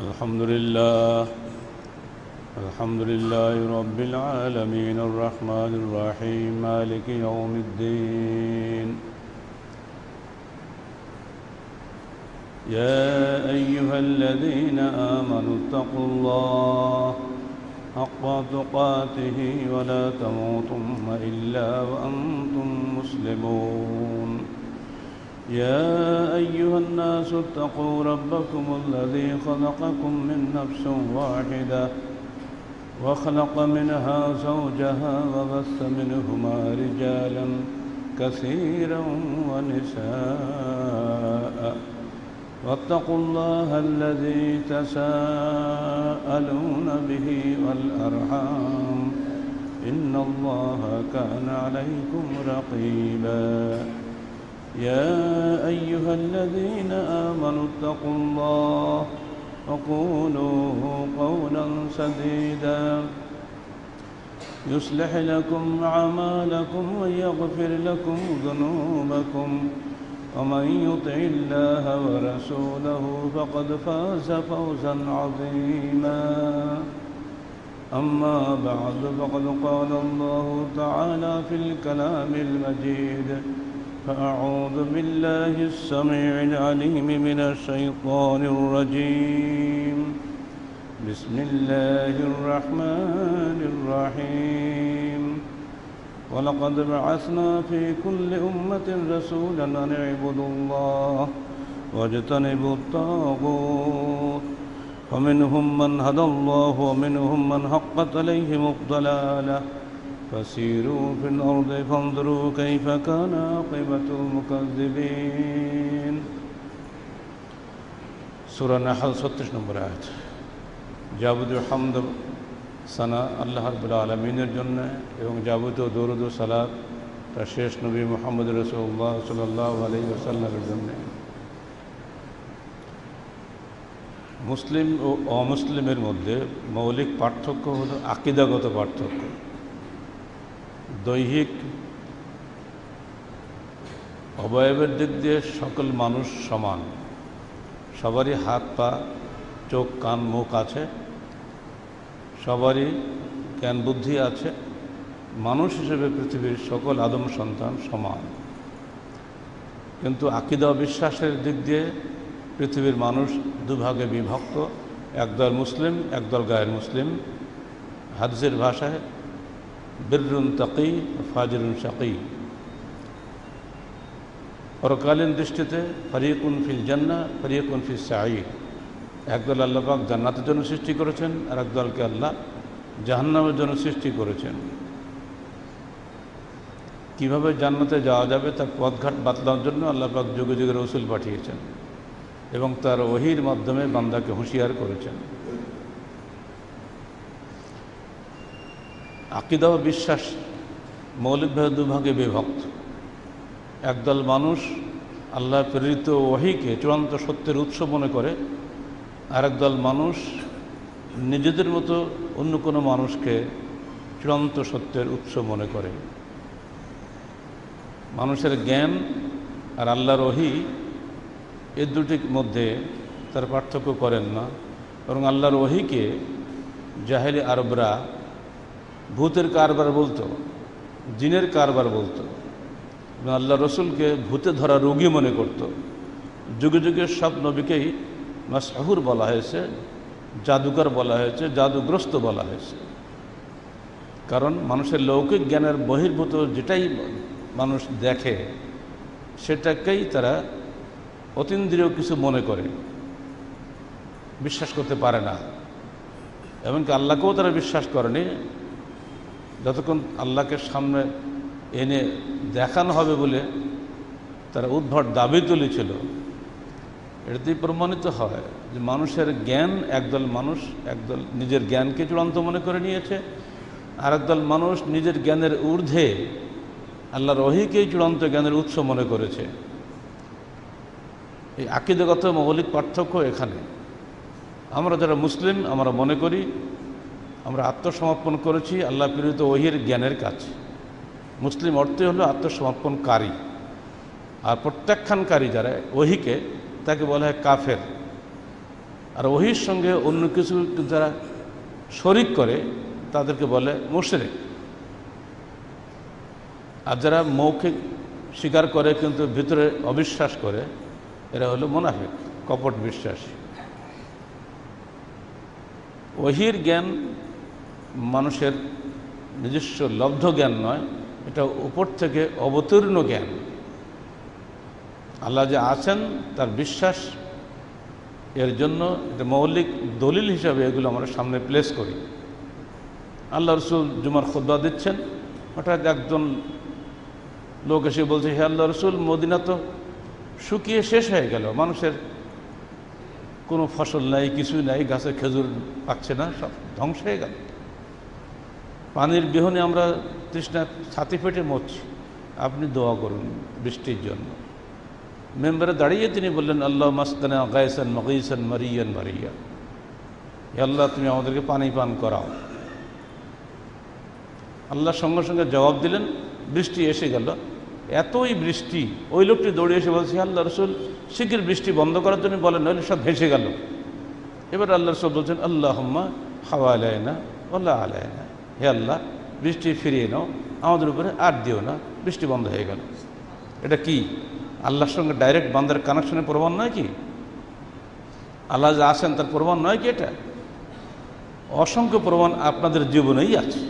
الحمد لله الحمد لله رب العالمين الرحمن الرحيم مالك يوم الدين يا أيها الذين آمنوا اتقوا الله حق تقاته ولا تموتن إلا وأنتم مسلمون يا أيها الناس اتقوا ربكم الذي خلقكم من نفس واحدة وخلق منها زوجها وبث منهما رجالا كثيرا ونساء واتقوا الله الذي تساءلون به والأرحام إن الله كان عليكم رقيبا يا أيها الذين آمنوا اتقوا الله وقولوا قولا سديدا يصلح لكم أعمالكم ويغفر لكم ذنوبكم ومن يطع الله ورسوله فقد فاز فوزا عظيما أما بعد فقد قال الله تعالى في الكلام المجيد فأعوذ بالله السميع العليم من الشيطان الرجيم بسم الله الرحمن الرحيم ولقد بعثنا في كل أمة رسولا أن اعبدوا الله واجتنبوا الطاغوت فمنهم من هدى الله ومنهم من حقت عليهم الضلالة فسيروا في الأرض فانظروا كيف كان عاقبة المكذبين সূরা নাহল 36 নম্বর আয়াত। যাবতীয় হামদ সানা আল্লাহ রাব্বুল আলামিনের জন্য এবং যাবতীয় দরুদ ও সালাত তার শেষ নবী মুহাম্মদ রাসূলুল্লাহ সাল্লাল্লাহু আলাইহি ওয়াসাল্লামের জন্য। মুসলিম ও অমুসলিমের মধ্যে মৌলিক পার্থক্য হলো আকীদাগত পার্থক্য। দৈহিক অবয়বের দিক দিয়ে সকল মানুষ সমান, সবারই হাত পা চোখ কান মুখ আছে, সবারই জ্ঞান বুদ্ধি আছে। মানুষ হিসেবে পৃথিবীর সকল আদম সন্তান সমান, কিন্তু আকীদা বিশ্বাসের দিক দিয়ে পৃথিবীর মানুষ দুভাগে বিভক্ত, একদল মুসলিম একদল গায়ের মুসলিম। হাদিসের ভাষায় বিররুন তাকি ফাজিরুন শাকি। পরকালীন দৃষ্টিতে ফরিকুন ফিল জান্নাহ ফরিকুন ফিস সাঈর। একদল আল্লাহ পাক জান্নাতের জন্য সৃষ্টি করেছেন আর একদলকে আল্লাহ জাহান্নামের জন্য সৃষ্টি করেছেন। কিভাবে জান্নাতে যাওয়া যাবে তার পথঘাট বাতলানোর জন্য আল্লাহ পাক যুগে যুগে রসুল পাঠিয়েছেন এবং তার ওহীর মাধ্যমে বান্দাকে হুঁশিয়ার করেছেন। আকীদা ও বিশ্বাস মৌলিকভাবে দুভাগে বিভক্ত। একদল মানুষ আল্লাহ প্রেরিত ওহীকে চূড়ান্ত সত্যের উৎস মনে করে, আর একদল মানুষ নিজেদের মতো অন্য কোনো মানুষকে চূড়ান্ত সত্যের উৎস মনে করে। মানুষের জ্ঞান আর আল্লাহর ওহী এ দুটির মধ্যে তার পার্থক্য করেন না, বরং আল্লাহর ওহীকে জাহেলি আরবরা ভূতের কারবার বলতো, জিনের কারবার বলতো। আল্লাহ রসুলকে ভূতে ধরা রোগী মনে করত। যুগে যুগে সব নবীকেই মাসহুর বলা হয়েছে, জাদুকর বলা হয়েছে, জাদুগ্রস্ত বলা হয়েছে। কারণ মানুষের লৌকিক জ্ঞানের বহির্ভূত যেটাই মানুষ দেখে সেটাকেই তারা অতীন্দ্রিয় কিছু মনে করে, বিশ্বাস করতে পারে না। এমনকি আল্লাহকেও তারা বিশ্বাস করেনি যতক্ষণ আল্লাহকে সামনে এনে দেখানো হবে বলে তারা উদ্ভট দাবি তুলেছিল। এটাতেই প্রমাণিত হয় যে মানুষের জ্ঞান, একদল মানুষ একদল নিজের জ্ঞানকে চূড়ান্ত মনে করে নিয়েছে, আর একদল মানুষ নিজের জ্ঞানের ঊর্ধ্বে আল্লাহর ওহীকেই চূড়ান্ত জ্ঞানের উৎস মনে করেছে। এই আকীদাগত মৌলিক পার্থক্য এখানে। আমরা যারা মুসলিম আমরা মনে করি আমরা আত্মসমর্পণ করেছি আল্লাহ প্রেরিত ওহীর জ্ঞানের কাছে। মুসলিম অর্থে হলো আত্মসমর্পণকারী, আর প্রত্যাখ্যানকারী যারা ওহীকে তাকে বলা হয় কাফের। আর ওহির সঙ্গে অন্য কিছু যারা শরিক করে তাদেরকে বলে মুশরিক। আর যারা মৌখিক স্বীকার করে কিন্তু ভিতরে অবিশ্বাস করে এরা হলো মুনাফিক, কপট বিশ্বাসী। ওহির জ্ঞান মানুষের নিজস্ব লব্ধ জ্ঞান নয়, এটা উপর থেকে অবতীর্ণ জ্ঞান। আল্লাহ যে আছেন তার বিশ্বাস, এর জন্য এটা মৌলিক দলিল হিসাবে এগুলো আমরা সামনে প্লেস করি। আল্লাহ রসুল জুমার খুতবা দিচ্ছেন, হঠাৎ একজন লোক এসে বলছে, হে আল্লাহ রসুল, মদিনা তো শুকিয়ে শেষ হয়ে গেল, মানুষের কোনো ফসল নাই, কিছুই নাই, গাছে খেজুর পাচ্ছে না, সব ধ্বংস হয়ে গেল, পানির বিহনে আমরা তৃষ্ণা ছাতি ফেটে মরছি, আপনি দোয়া করুন বৃষ্টির জন্য। মেম্বারে দাঁড়িয়ে তিনি বললেন, আল্লাহ মাস্তানা গায়সান মগিসান মারিয়ান মারিয়া, আল্লাহ তুমি আমাদেরকে পানি পান করাও। আল্লাহ সঙ্গে সঙ্গে জবাব দিলেন, বৃষ্টি এসে গেল। এতই বৃষ্টি, ওই লোকটি দৌড়ে এসে বলছে, আল্লাহ রসুল শিগগির বৃষ্টি বন্ধ করার জন্য বলেন, নইলে সব ভেসে গেল। এবার আল্লাহ রসুল বলছেন, আল্লাহুম্মা হাওয়া আলাইনা ওয়ালা আলাইনা, হে আল্লাহ বৃষ্টি ফিরিয়ে নাও, আমাদের উপরে আর দিও না, বৃষ্টি বন্ধ হয়ে গেল। এটা কি আল্লাহর সঙ্গে ডাইরেক্ট বান্দার কানেকশনের প্রমাণ নয় কি? আল্লাহ যা আছেন তার প্রমাণ নয় কি? এটা অসংখ্য প্রমাণ আপনাদের জীবনেই আছে।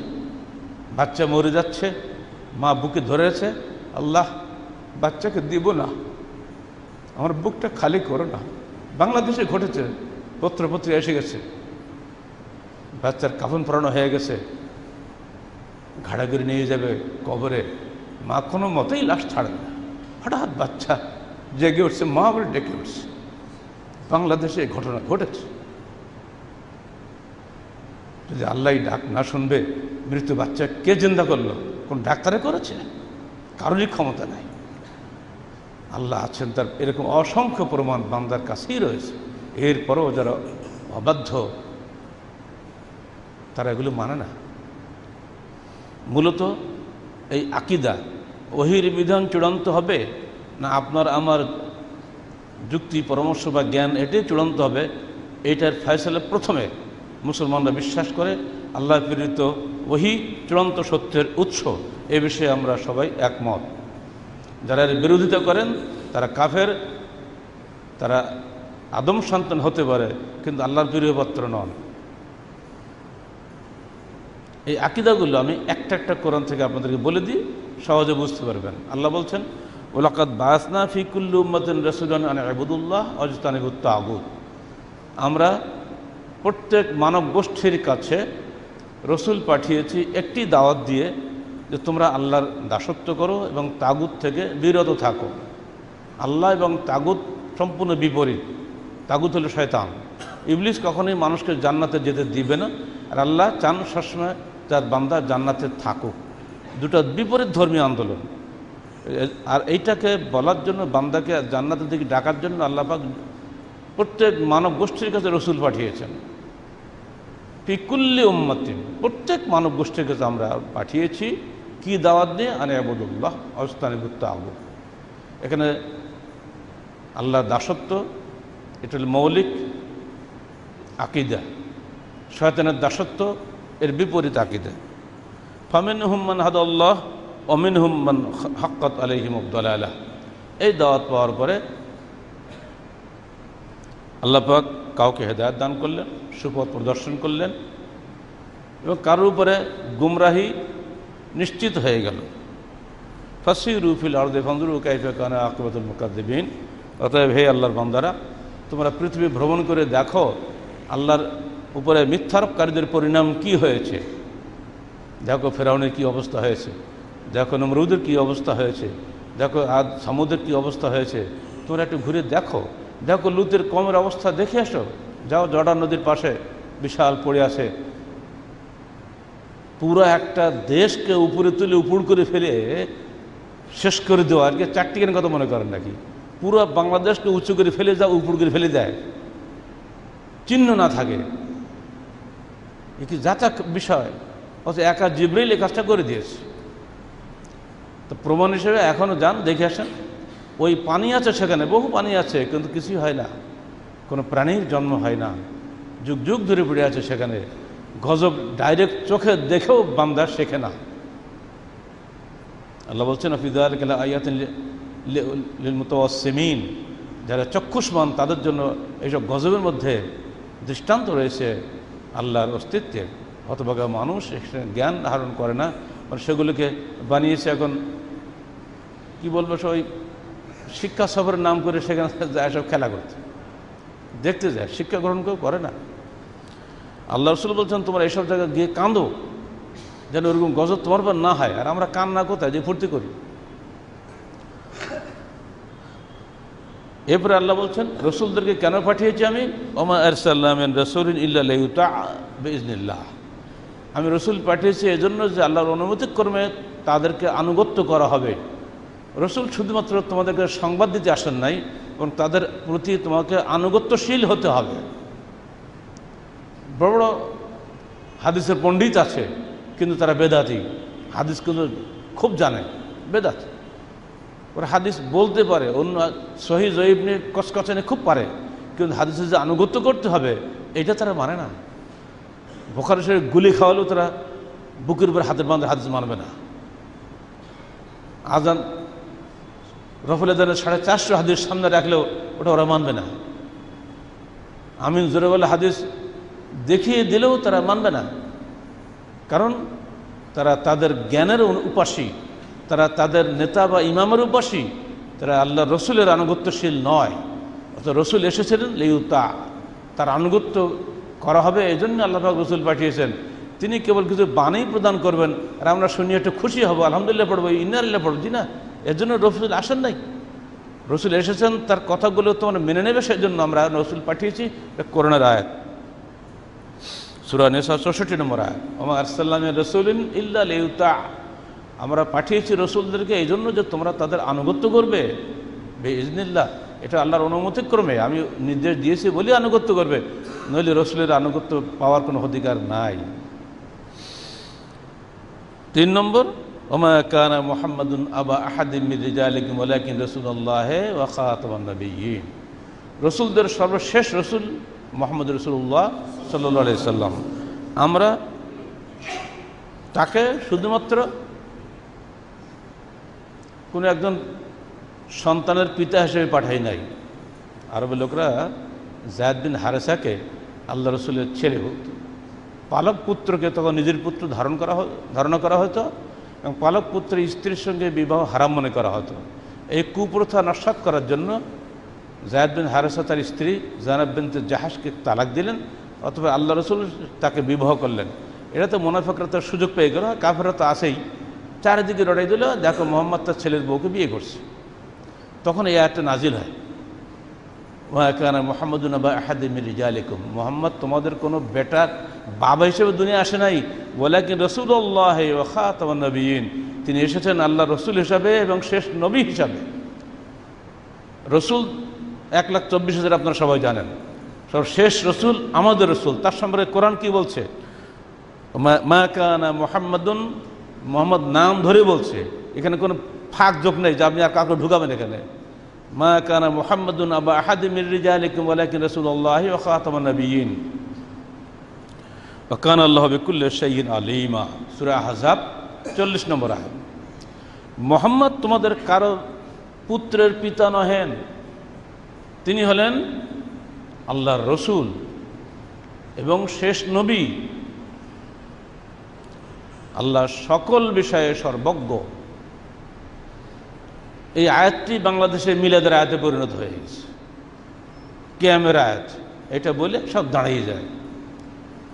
বাচ্চা মরে যাচ্ছে, মা বুকে ধরেছে, আল্লাহ বাচ্চাকে দিব না, আমার বুকটা খালি করো না। বাংলাদেশে ঘটেছে, পত্রপত্রে এসে গেছে, বাচ্চার কাফন পরানো হয়ে গেছে, ঘাড়াঘড়ি নিয়ে যাবে কবরে, মা কোনো মতেই লাশ ছাড়ে না। হঠাৎ বাচ্চা জেগে উঠছে, মা বলে ডেকে উঠছে। বাংলাদেশে ঘটনা ঘটেছে। যদি আল্লাহ ডাক না শুনবে, মৃত্যু বাচ্চা কে জিন্দা করলো? কোন ডাক্তারে করেছে? কারোরই ক্ষমতা নাই। আল্লাহ আছেন, তার এরকম অসংখ্য প্রমাণ বান্দার কাছেই রয়েছে। এরপরও যারা অবাধ্য, তারা এগুলো মানে না। মূলত এই আকিদা, ওহির বিধান চূড়ান্ত হবে না আপনার আমার যুক্তি পরামর্শ বা জ্ঞান, এটাই চূড়ান্ত হবে, এইটার ফয়সালা প্রথমে মুসলমানরা বিশ্বাস করে। আল্লাহ প্রেরিত ওহি চূড়ান্ত সত্যের উৎস, এ বিষয়ে আমরা সবাই একমত। যারা এর বিরোধিতা করেন তারা কাফের, তারা আদম সন্তান হতে পারে কিন্তু আল্লাহর প্রিয় পাত্র নন। এই আকিদাগুলো আমি একটা একটা কোরআন থেকে আপনাদেরকে বলে দিই, সহজে বুঝতে পারবেন। আল্লাহ বলছেন, ওয়ালাকাদ বাআসনা ফি কুল্লি উম্মাতিন রাসূলান আন ইবুদুল্লাহ ওয়াজতানিবুত তাগুত। আমরা প্রত্যেক মানব গোষ্ঠীর কাছে রসুল পাঠিয়েছি একটি দাওয়াত দিয়ে, যে তোমরা আল্লাহর দাসত্ব করো এবং তাগুত থেকে বিরত থাকো। আল্লাহ এবং তাগুত সম্পূর্ণ বিপরীত। তাগুত হলো শয়তান। ইবলিস কখনোই মানুষকে জান্নাতে যেতে দিবে না, আর আল্লাহ চান সবসময় তার বান্দা জান্নাতে থাকুক। দুটো বিপরীত ধর্মীয় আন্দোলন। আর এইটাকে বলার জন্য, বান্দাকে জান্নাতের দিকে ডাকার জন্য আল্লাহ পাক প্রত্যেক মানব গোষ্ঠীর কাছে রসুল পাঠিয়েছেন। ফি কুল্লি উম্মাতিন, প্রত্যেক মানব গোষ্ঠীর কাছে আমরা পাঠিয়েছি কি দাওয়াত দিয়ে? আন ইবুদুল্লাহ ওয়াজতানিবুত তাগুত। এখানে আল্লাহর দাসত্ব, এটা হল মৌলিক আকিদা। শয়তানের দাসত্ব এর বিপরীত আকিদা। ফামিনহুম মান হাদাল্লাহ ওয়া মিনহুম মান হাক্কাত আলাইহিমুদ দালালাহ। এই দাওয়াত পাওয়ার পরে আল্লাহ পাক কাউকে হেদায়েত দান করলেন, সুপথ প্রদর্শন করলেন, এবং কারোর উপরে গুমরাহি নিশ্চিত হয়ে গেল। ফাসিরু ফিল আরদি ফানজুরু কাইফা কানা আকিবাতুল মুকাজ্জিবিন। অতএব হে আল্লাহর বান্দারা, তোমরা পৃথিবী ভ্রমণ করে দেখো আল্লাহর উপরে মিথ্যারোপকারীদের পরিণাম কি হয়েছে। দেখো ফেরাউনের কি অবস্থা হয়েছে, দেখো নমরুদের কি অবস্থা হয়েছে, দেখো আদ সামুদের কি অবস্থা হয়েছে। তোমরা একটু ঘুরে দেখো, দেখো লুতের কমের অবস্থা দেখে আসো। যাও, জর্ডান নদীর পাশে বিশাল পড়ে আছে, পুরো একটা দেশকে উপরে তুলে উপুড় করে ফেলে শেষ করে দেওয়া। আর কি চারটিখানি কথা মনে করেন নাকি? পুরো বাংলাদেশকে উঁচু করে ফেলে যাও, উপুড় করে ফেলে দেয়, চিহ্ন না থাকে। এ কি যাচাক বিষয়? অথচ একা জিবরাইল এই কাজটা করে দিয়েছে। তো প্রমাণ হিসেবে এখনও যান, দেখে আসেন। ওই পানি আছে সেখানে, বহু পানি আছে, কিন্তু কিছুই হয় না। কোনো প্রাণীর জন্ম হয় না, যুগ যুগ ধরে পড়ে আছে সেখানে। গজব ডাইরেক্ট চোখে দেখেও বান্দা শেখে না। আল্লাহ বলছেন ফি যালিকা লাআয়াতিন লিল মুতাওয়াসসিমিন, যারা চক্ষুষ্মান তাদের জন্য এইসব গজবের মধ্যে দৃষ্টান্ত রয়েছে আল্লাহর অস্তিত্বের। হতভাগা মানুষ জ্ঞান ধারণ করে না, সেগুলোকে বানিয়েছে এখন কি বলবো, সবাই শিক্ষা সফরের নাম করে সেখানে যায় সব খেলা করতে, দেখতে যায়, শিক্ষা গ্রহণ কেউ করে না। আল্লাহ রসুল বলছেন তোমরা এইসব জায়গায় গিয়ে কাঁদো যেন ওরকম গজব তোমার পর না হয়। আর আমরা কান্না কোথায় যে ফুর্তি করি। এরপরে আল্লাহ বলছেন রসুলদেরকে কেন পাঠিয়েছি আমি, ওমা আরসালনা মিন রাসূলিন ইল্লা লিইউতা বিইজনিল্লাহ, আমি রসুল পাঠিয়েছি এজন্য যে আল্লাহর অনুমতিক্রমে তাদেরকে আনুগত্য করা হবে। রসুল শুধুমাত্র তোমাদেরকে সংবাদ দিতে আসেন নাই, এবং তাদের প্রতি তোমাকে আনুগত্যশীল হতে হবে। বড় বড় হাদিসের পণ্ডিত আছে কিন্তু তারা বেদাতি, হাদিস কিন্তু খুব জানে, বেদাত। ওরা হাদিস বলতে পারে, অন্য সহি জয়ীব নিয়ে কচকচানি খুব পারে, কিন্তু হাদিসের যে আনুগত্য করতে হবে এটা তারা মানে না। বুখারী শরীফ গুলি খাওয়ালেও তারা বুকের উপর হাতের বাঁধে হাদিস মানবে না। আজান রফুল আজানের 450 হাদিস সামনে রাখলেও ওটা ওরা মানবে না। আমিন জোরে বলে হাদিস দেখিয়ে দিলেও তারা মানবে না, কারণ তারা তাদের জ্ঞানের উপাসী, তারা তাদের নেতা বা ইমামের উপাসী, তারা আল্লাহ রসুলের আনুগত্যশীল নয়। অর্থাৎ রসুল এসেছিলেন লিউতা, তার আনুগত্য করা হবে, এই জন্য আল্লাহ পাক রসুল পাঠিয়েছেন। তিনি কেবল কিছু বাণী প্রদান করবেন আর আমরা শুনিয়ে একটু খুশি হব, আলহামদুলিল্লাহ পড়বো, ইন্নালিল্লাহ পড়বো, জি না, এর জন্য রসুল আসেন নাই। রসুল এসেছেন, তার কথাগুলো তোমরা মেনে নেবে, সেই জন্য আমরা রসুল পাঠিয়েছি। কোরআনের আয়াত, সূরা নিসা 64 নম্বর আয়াত, ওমা আরসালনা মিন রাসূলিন ইল্লা লিইউতা, আমরা পাঠিয়েছি রসুলদেরকে এই জন্য যে তোমরা তাদের আনুগত্য করবে বিইজনিল্লাহ, এটা আল্লাহর অনুমতিক্রমে আমি নির্দেশ দিয়েছি বলে আনুগত্য করবে, নইলে রসুলের আনুগত্য পাওয়ার কোনো অধিকার নাই। 3 নম্বর, ওমা কানা মুহাম্মাদুন আবা আহাদিম মির রিজালিকুম ওয়ালাকিন রাসূলুল্লাহ ওয়া খাতামান নাবিয়্যিন, রসুলদের সর্বশেষ রসুল মুহাম্মদ রাসূলুল্লাহ সাল্লাল্লাহু আলাইহি সাল্লাম, আমরা তাকে শুধুমাত্র কোনো একজন সন্তানের পিতা হিসেবে পাঠাই নাই। আরবের লোকরা যায়েদ বিন হারেসাকে আল্লাহ রসুলের ছেলে হতো, পালক পুত্রকে তখন নিজের পুত্র ধারণা করা হতো, এবং পালক পুত্রের স্ত্রীর সঙ্গে বিবাহ হারাম মনে করা হতো। এই কুপ্রথা নস্যাৎ করার জন্য যায়েদ বিন হারেসা তার স্ত্রী জায়নাব বিনতে জাহাশকে তালাক দিলেন, অথবা আল্লাহ রসুল তাকে বিবাহ করলেন। এটা তো মুনাফিকরা তার সুযোগ পেয়ে গেল, কাফেররা তো আসেই, চারিদিকে লড়াই দিল, দেখো মোহাম্মদ তার ছেলের বউকে বিয়ে করছে। তখন এই আয়াতটা নাজিল হয়, ওয়া কানা মুহাম্মাদুন আবা আহাদিম মির রিজালিকুম, মুহাম্মদ তোমাদের কোনো বেটার বাবা হিসেবে দুনিয়া আসে নাই, ওয়ালাকিন রাসূলুল্লাহ ওয়া খাতামান নাবিয়্যিন, তিনি এসেছেন আল্লাহ রসুল হিসাবে এবং শেষ নবী হিসাবে। রসুল 1,24,000 আপনারা সবাই জানেন, সব শেষ রসুল আমাদের রসুল। তার সম্পর্কে কোরআন কি বলছে, মা কানা মুহাম্মাদুন, মোহাম্মদ নাম ধরে বলছে, এখানে কোনো ফাঁক যোগ নেই যে আপনি আর কাউকে ঢুকাবেন এখানে। মা কানা মুহাম্মাদুন আবা আহাদিম মির রিজালিকুম ওয়ালাকিন রাসূলুল্লাহ ওয়া খাতামান নাবিয়্যিন ওয়া কানা আল্লাহু বিকুল্লি শাইইন আলিমা, সূরা আহজাব 40 নম্বর আয়াত। মুহাম্মদ তোমাদের কারো পুত্রের পিতা নহেন, তিনি হলেন আল্লাহর রসুল এবং শেষ নবী, আল্লাহ সকল বিষয়ে সর্বজ্ঞ। এই আয়াতটি বাংলাদেশে মিলাদের আয়াতে পরিণত হয়ে গেছে, কিয়ামের আয়াত, এটা বলে সব দাঁড়িয়ে যায়।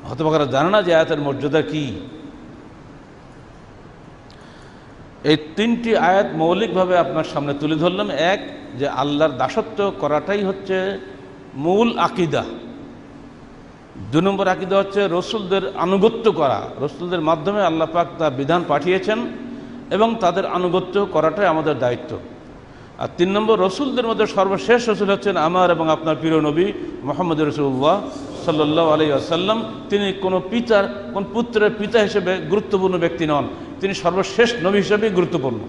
হতভাগারা জানে না যে আয়াতের মর্যাদা কি। এই 3টি আয়াত মৌলিকভাবে আপনার সামনে তুলে ধরলাম। এক, যে আল্লাহর দাসত্ব করাটাই হচ্ছে মূল আকিদা। 2 নম্বর আকিদা হচ্ছে রসুলদের আনুগত্য করা, রসুলদের মাধ্যমে আল্লাহ পাক তার বিধান পাঠিয়েছেন এবং তাদের আনুগত্য করাটাই আমাদের দায়িত্ব। আর 3 নম্বর, রসুলদের মধ্যে সর্বশেষ রসুল হচ্ছেন আমার এবং আপনার প্রিয় নবী মুহাম্মদ রাসূলুল্লাহ সাল্লাল্লাহু আলাইহি ওয়াসাল্লাম। তিনি কোন পুত্রের পিতা হিসেবে গুরুত্বপূর্ণ ব্যক্তি নন, তিনি সর্বশেষ নবী হিসেবে গুরুত্বপূর্ণ।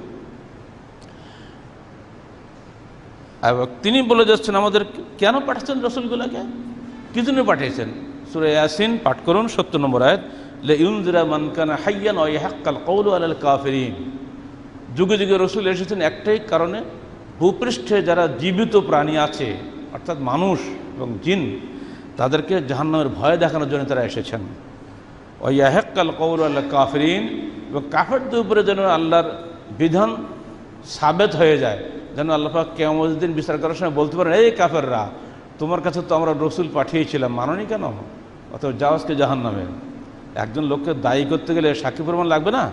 এবং তিনি বলে যাচ্ছেন আমাদের কেন পাঠাচ্ছেন রসুলগুলোকে, কি জন্য পাঠিয়েছেন। সূরা ইয়াসিন পাঠ করুন ৭০ নম্বর আয়াত, লিইউনযিরা মান কানা হাইয়ান ওয়া ইয়াহক্কাল কওলু আলাল কাফিরিন। যুগে যুগে রসুল এসেছেন একটাই কারণে, ভূপৃষ্ঠে যারা জীবিত প্রাণী আছে অর্থাৎ মানুষ এবং জিন, তাদেরকে জাহান্নামের ভয় দেখানোর জন্য তারা এসেছেন। ওয়া ইয়াহক্কাল কওলু আলাল কাফিরিন, এবং কাফেরদের উপরে যেন আল্লাহর বিধান সাবেত হয়ে যায়, যেন আল্লাহ পাক কিয়ামতের দিন বিচার করার সময় বলতে পারেন, এই কাফেররা, তোমার কাছে তো আমরা রসুল পাঠিয়েছিলাম, মানোনি কেন, অথবা যাও আজকে জাহান্নামে। একজন লোককে দায়ী করতে গেলে সাক্ষী প্রমাণ লাগবে না?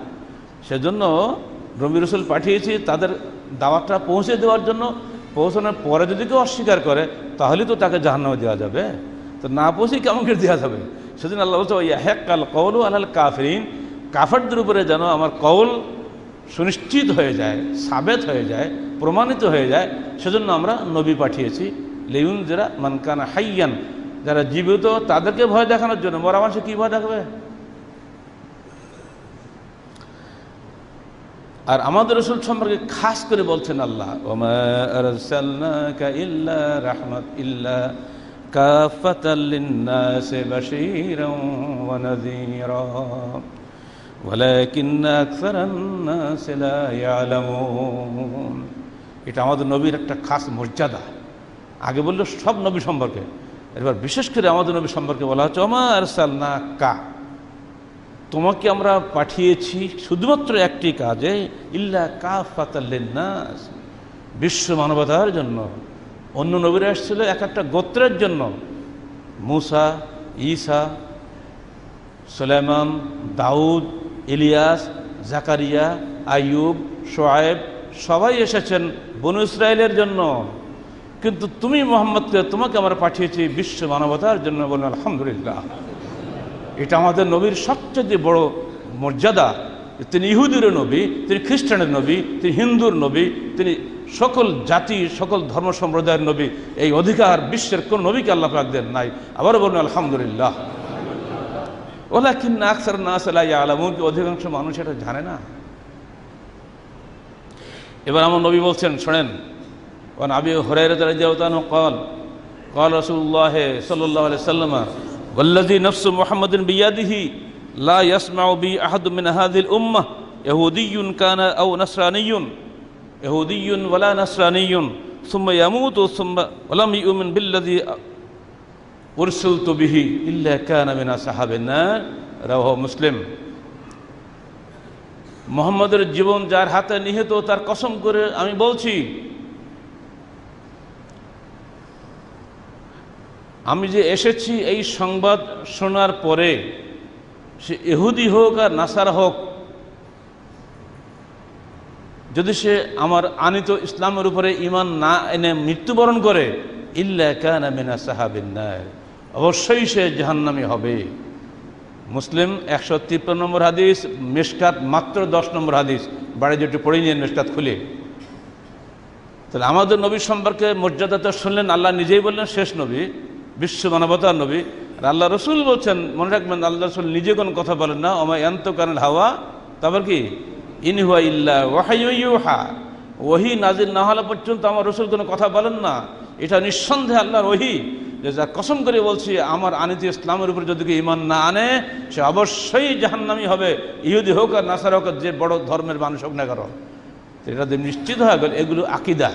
সেজন্য নবী রসুল পাঠিয়েছি তাদের দাওয়াতটা পৌঁছে দেওয়ার জন্য। পৌঁছানোর পরে যদি কেউ অস্বীকার করে তাহলে তো তাকে জাহান্নামে দেওয়া যাবে, তো না পৌঁছে কেমন করে দেওয়া যাবে। সেজন্য আল্লাহ বলছে ইয়াহক্কাল কওলু আলাল কাফিরিন, কাফেরদের উপরে যেন আমার কওল সুনিশ্চিত হয়ে যায়, সাবেত হয়ে যায়, প্রমাণিত হয়ে যায়, সেজন্য আমরা নবী পাঠিয়েছি। লিইউনযিরা মান কানা হাইয়ান, যারা জীবিত তাদেরকে ভয় দেখানোর জন্য। মরা মানুষে কী ভয় দেখাবে? আর আমাদের রাসূল সম্পর্কে খাস করে বলছেন আল্লাহ, ওমা আরসালনাকা ইল্লা রাহমাত ইল্লা কাফাতাল লিন্নাসি বাশীরাও ওয়া নাযীরা ওয়ালাকিন্না আকসারান নাসি লা ইয়ালামুন। এটা আমাদের নবীর একটা খাস মর্যাদা। আগে বললো সব নবী সম্পর্কে, এবার বিশেষ করে আমাদের নবী সম্পর্কে বলা হচ্ছে ওমা আরসালনাকা, তোমাকে আমরা পাঠিয়েছি শুধুমাত্র একটি কাজে, ইল্লা কাফাতাল লিন্নাস, বিশ্ব মানবতার জন্য। অন্য নবীরা এসেছিল এক একটা গোত্রের জন্য, মূসা, ঈসা, সুলাইমান, দাউদ, ইলিয়াস, জাকারিয়া, আইয়ুব, শুআয়ব, সবাই এসেছেন বনু ইসরায়েলের জন্য। কিন্তু তুমি মুহাম্মদকে, তোমাকে আমরা পাঠিয়েছি বিশ্ব মানবতার জন্য। বলুন আলহামদুলিল্লাহ। এটা আমাদের নবীর সবচেয়ে বড় মর্যাদা। তিনি ইহুদিরও নবী, তিনি খ্রিস্টানের নবী, তিনি হিন্দুর নবী, তিনি সকল জাতি সকল ধর্ম সম্প্রদায়ের নবী। এই অধিকার বিশ্বের কোন নবীকে আল্লাহ পাক দেন নাই। আবারও বলুন আলহামদুলিল্লাহ। ওয়ালাকিন্না আকসারান নাসি লা ইয়ালামুন, অধিকাংশ মানুষ এটা জানে না। এবার আমার নবী বলছেন, শোনেন, ওয়ান আবি হুরায়রা রাদিয়াল্লাহু আনহু قال قال رسول الله صلى الله عليه وسلم والذي نفس محمد بيده لا يسمع بي أحد من هذه الأمة يهودي كان أو نصراني يهودي ولا نصراني ثم يموت ثم ولم يؤمن بالذي أرسلت به إلا كان من أصحاب النار رواه مسلم। মুহাম্মদের জীবন যার হাতে নিহিত তার কসম করে আমি বলছি, আমি যে এসেছি এই সংবাদ শোনার পরে, সে ইহুদি হোক আর নাসারা হোক, যদি সে আমার আনিত ইসলামের উপরে ঈমান না এনে মৃত্যুবরণ করে, ইল্লা কানা মিনা সাহাবিন নার, অবশ্যই সে জাহান্নামী হবে। মুসলিম 153 নম্বর হাদিস, মিশকাত মাত্র 10 নম্বর হাদিস। বাড়ি যেটু পড়ে নিয়ে মিশকাত খুলে। তাহলে আমাদের নবী সম্পর্কে মর্যাদা তো শুনলেন, আল্লাহ নিজেই বললেন শেষ নবী, বিশ্ব মানবতার নবী। আর আল্লাহ রসুল বলছেন, মনে রাখবেন, আল্লাহ রসুল নিজে কোনো কথা বলেন না। ওমা ইয়ানতিকু আনিল হাওয়া, তারপর কি, ইন হুয়া ইল্লা ওয়াহয়ুন ইউহা, ওহী নাজিল না হওয়া পর্যন্ত আমার রসুল কোনো কথা বলেন না। এটা নিঃসন্দেহে আল্লাহর ওহী, যে যা কসম করে বলছি, আমার আনিত ইসলামের উপর যদি কেউ ঈমান না আনে সে অবশ্যই জাহান্নামী হবে, ইহুদি হোক আর নাসারা হোক, যে বড় ধর্মের মানুষ হোক না কেন। এটা নিশ্চিত হয়ে গেল, এগুলো আকীদা।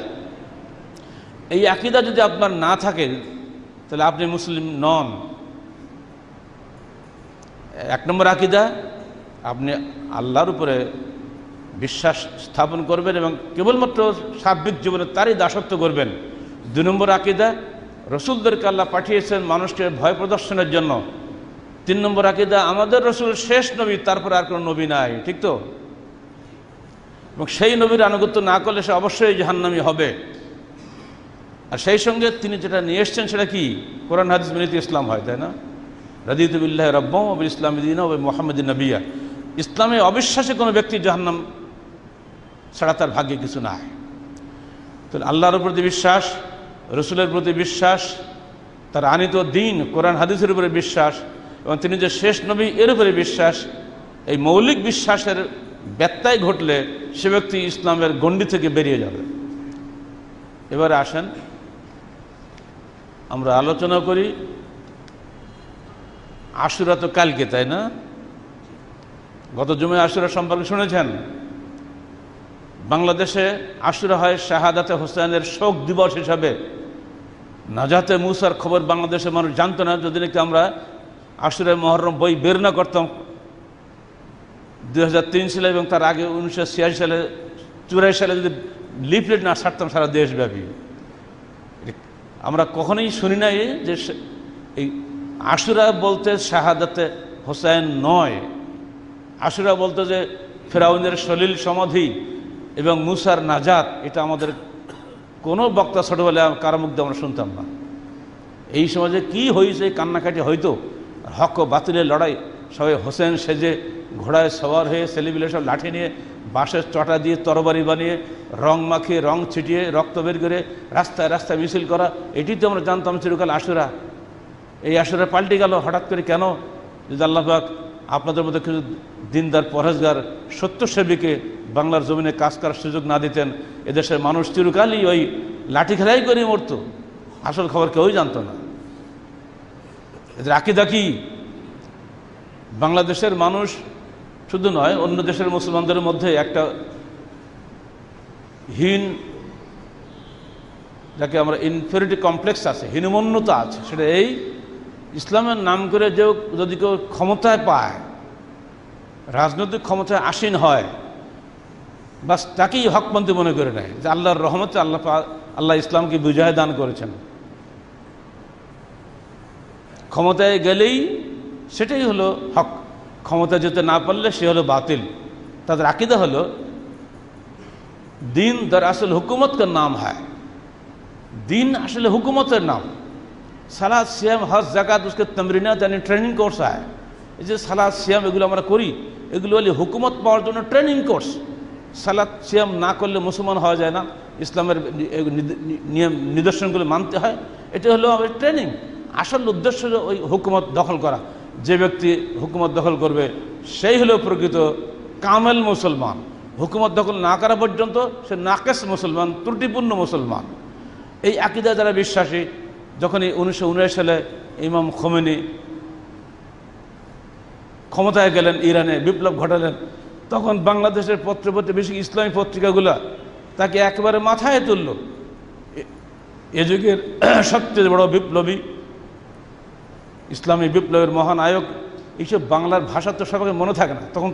এই আকীদা যদি আপনার না থাকে তাহলে আপনি মুসলিম নন। 1 নম্বর আকীদা, আপনি আল্লাহর উপরে বিশ্বাস স্থাপন করবেন এবং কেবলমাত্র সার্বিক জীবনে তারই দাসত্ব করবেন। 2 নম্বর আকীদা, রসুলদেরকে আল্লাহ পাঠিয়েছেন মানুষকে ভয় প্রদর্শনের জন্য। 3 নম্বর আকীদা, আমাদের রসুল শেষ নবী, তারপরে আর কোনো নবী নাই, ঠিক তো? এবং সেই নবীর আনুগত্য না করলে সে অবশ্যই জাহান্নামী হবে। আর সেই সঙ্গে তিনি যেটা নিয়ে এসছেন সেটা কি, কোরআন হাদিস মেনে ইসলাম হয়, তাই না? রাদিতু বিল্লাহি রাব্বান ওয়া বিল ইসলামি দীনান ওয়া মুহাম্মাদিন নবিয়্যা। ইসলামে অবিশ্বাসী কোনো ব্যক্তি জাহান্নাম ছাড়া তার ভাগ্যে কিছু নাই। তো আল্লাহর প্রতি বিশ্বাস, রসুলের প্রতি বিশ্বাস, তার আনিত দিন কোরআন হাদিসের উপরে বিশ্বাস এবং তিনি যে শেষ নবী এর উপরে বিশ্বাস, এই মৌলিক বিশ্বাসের ব্যত্যয় ঘটলে সে ব্যক্তি ইসলামের গণ্ডি থেকে বেরিয়ে যাবে। এবারে আসেন আমরা আলোচনা করি। আশুরা তো কালকে, তাই না? গত জুমায় আশুরা সম্পর্কে শুনেছেন। বাংলাদেশে আশুরা হয় শাহাদাতে হোসেনের শোক দিবস হিসাবে। নাজাতে মুসার খবর বাংলাদেশের মানুষ জানতো না যদি নাকি আমরা আশুরা মহরম বই বের না করতাম 2003 সালে, এবং তার আগে 1986 সালে 84 সালে যদি লিফলেট না ছাড়তাম সারা দেশব্যাপী। আমরা কখনোই শুনি নাই যে এই আশুরা বলতে শাহাদাতে হোসেন নয়, আশুরা বলতে যে ফেরাউনের সলিল সমাধি এবং মুসার নাজাত। এটা আমাদের কোনো বক্তা ছোটবেলায় কারো মুখ দিয়ে আমরা শুনতাম না। এই সমাজে কি হয়েছে, কান্নাকাটি হয়তো, হক ও বাতিলের লড়াই, সবাই হোসেন সেজে ঘোড়ায় সওয়ার হয়ে ছেলেপিলে সব লাঠি নিয়ে বাঁশের চটা দিয়ে তরবারি বানিয়ে রং মাখিয়ে রং ছিটিয়ে রক্ত বের করে রাস্তায় রাস্তায় মিছিল করা, এটি তো আমরা জানতাম চিরকাল আশুরা। এই আশুরা পাল্টে গেল হঠাৎ করে কেন? যদি আল্লাহ পাক আপনাদের মধ্যে কিছু দিনদার পরহেজগার সত্যসেবীকে বাংলার জমিনে কাজ করার সুযোগ না দিতেন, এদেশের মানুষ চিরকালই ওই লাঠি খেলাই করে মরত, আসল খবর কেউই জানতো না। এদের আকীদা কি? বাংলাদেশের মানুষ শুধু নয়, অন্য দেশের মুসলমানদের মধ্যে একটা হীন, যাকে আমরা ইনফেরিটি কমপ্লেক্স আছে, হীনমন্যতা আছে। সেটা এই ইসলামের নাম করে যে যদি কেউ ক্ষমতায় পায়, রাজনৈতিক ক্ষমতায় আসীন হয়, বাস তাকেই হকপন্থী মনে করে নেয় যে আল্লাহর রহমতে আল্লাহ ইসলামকে বিজয় দান করেছেন। ক্ষমতায় গেলেই সেটাই হলো হক, ক্ষমতা যেতে না পারলে সে হলো বাতিল। তাদের আকীদা হলো দিন দরअसल हुकूमत का नाम है, দিন আসলে হুকুমতের নাম। সালাত সিয়াম হজ যাকাত उसके तमरीनात यानी ট্রেনিং কোর্স হয়। এই যে সালাত সিয়াম এগুলো আমরা করি, এগুলো হলে হুকুমত পাওয়ার জন্য ট্রেনিং কোর্স। সালাত সিয়াম না করলে মুসলমান হওয়া যায় না, ইসলামের নিয়ম নিদর্শনগুলো মানতে হয়, এটা হলো আমাদের ট্রেনিং। আসল উদ্দেশ্য ওই হুকুমত দখল করা। যে ব্যক্তি হুকুমত দখল করবে সেই হলো প্রকৃত কামেল মুসলমান। হুকুমত দখল না করা পর্যন্ত সে নাকেস মুসলমান, ত্রুটিপূর্ণ মুসলমান। এই আকীদা যারা বিশ্বাসী, যখনই 1919 সালে ইমাম খোমেনি ক্ষমতায় গেলেন, ইরানে বিপ্লব ঘটালেন, তখন বাংলাদেশের পত্রপত্রিকা, বেশি ইসলামী পত্রিকাগুলো তাকে একেবারে মাথায় তুলল। এ যুগের সবচেয়ে বড় বিপ্লবী, ইসলামী বিপ্লবের মহানায়ক। এইসব বাংলার ভাষা তো সবাইকে মনে থাকে না, তখন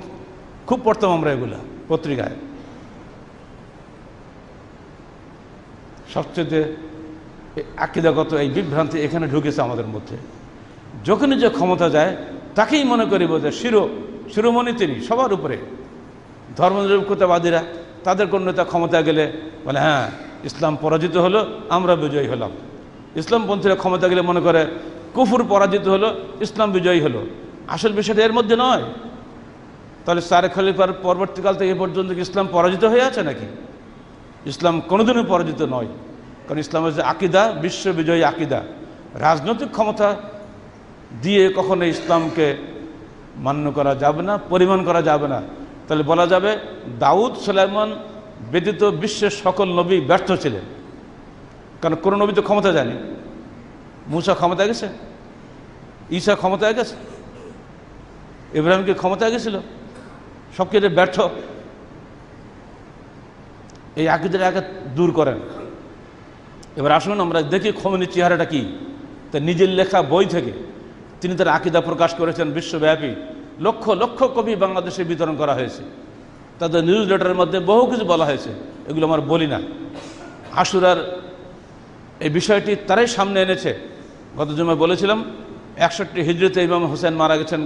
খুব পড়তাম আমরা এগুলা পত্রিকায়। সবচেয়ে আকীদাগত এই বিভ্রান্তি এখানে ঢুকেছে আমাদের মধ্যে। যখনই যে ক্ষমতা যায় তাকেই মনে করিব যে শিরোমণি তিনি সবার উপরে। ধর্মনিরপেক্ষতাবাদীরা তাদের কোন নেতা ক্ষমতা গেলে বলে হ্যাঁ ইসলাম পরাজিত হলো, আমরা বিজয়ী হলাম। ইসলামপন্থীরা ক্ষমতা গেলে মনে করে কুফর পরাজিত হলো, ইসলাম বিজয়ী হলো। আসল বিষয়টা এর মধ্যে নয়। তাহলে চার খলিফার পরবর্তীকাল থেকে এ পর্যন্ত ইসলাম পরাজিত হয়ে আছে নাকি? ইসলাম কোনোদিনও পরাজিত নয়। কারণ ইসলামের যে আকীদা, বিশ্ববিজয়ী আকীদা, রাজনৈতিক ক্ষমতা দিয়ে কখনো ইসলামকে মান্য করা যাবে না, পরিমাণ করা যাবে না। তাহলে বলা যাবে দাউদ সুলাইমান ব্যতীত বিশ্বের সকল নবী ব্যর্থ ছিলেন। কারণ কোনো নবী তো ক্ষমতা যায়নি। মুসা ক্ষমতায় গেছে, ঈসা ক্ষমতায় গেছে, ইব্রাহিমকে ক্ষমতায় গেছিল, সব কিছু ব্যর্থ। এই আকীদার আগে দূর করেন। এবার আসুন আমরা দেখি খোমেনির চেহারাটা কি। তা নিজের লেখা বই থেকে তিনি তার আকীদা প্রকাশ করেছেন বিশ্বব্যাপী। লক্ষ লক্ষ কপি বাংলাদেশে বিতরণ করা হয়েছে। তাদের নিউজ লেটারের মধ্যে বহু কিছু বলা হয়েছে, এগুলো আমরা বলি না। আশুরার এই বিষয়টি তারাই সামনে এনেছে। গত জুমায় বলেছিলাম 61 হিজরিতে ইমাম হোসেন মারা গেছেন,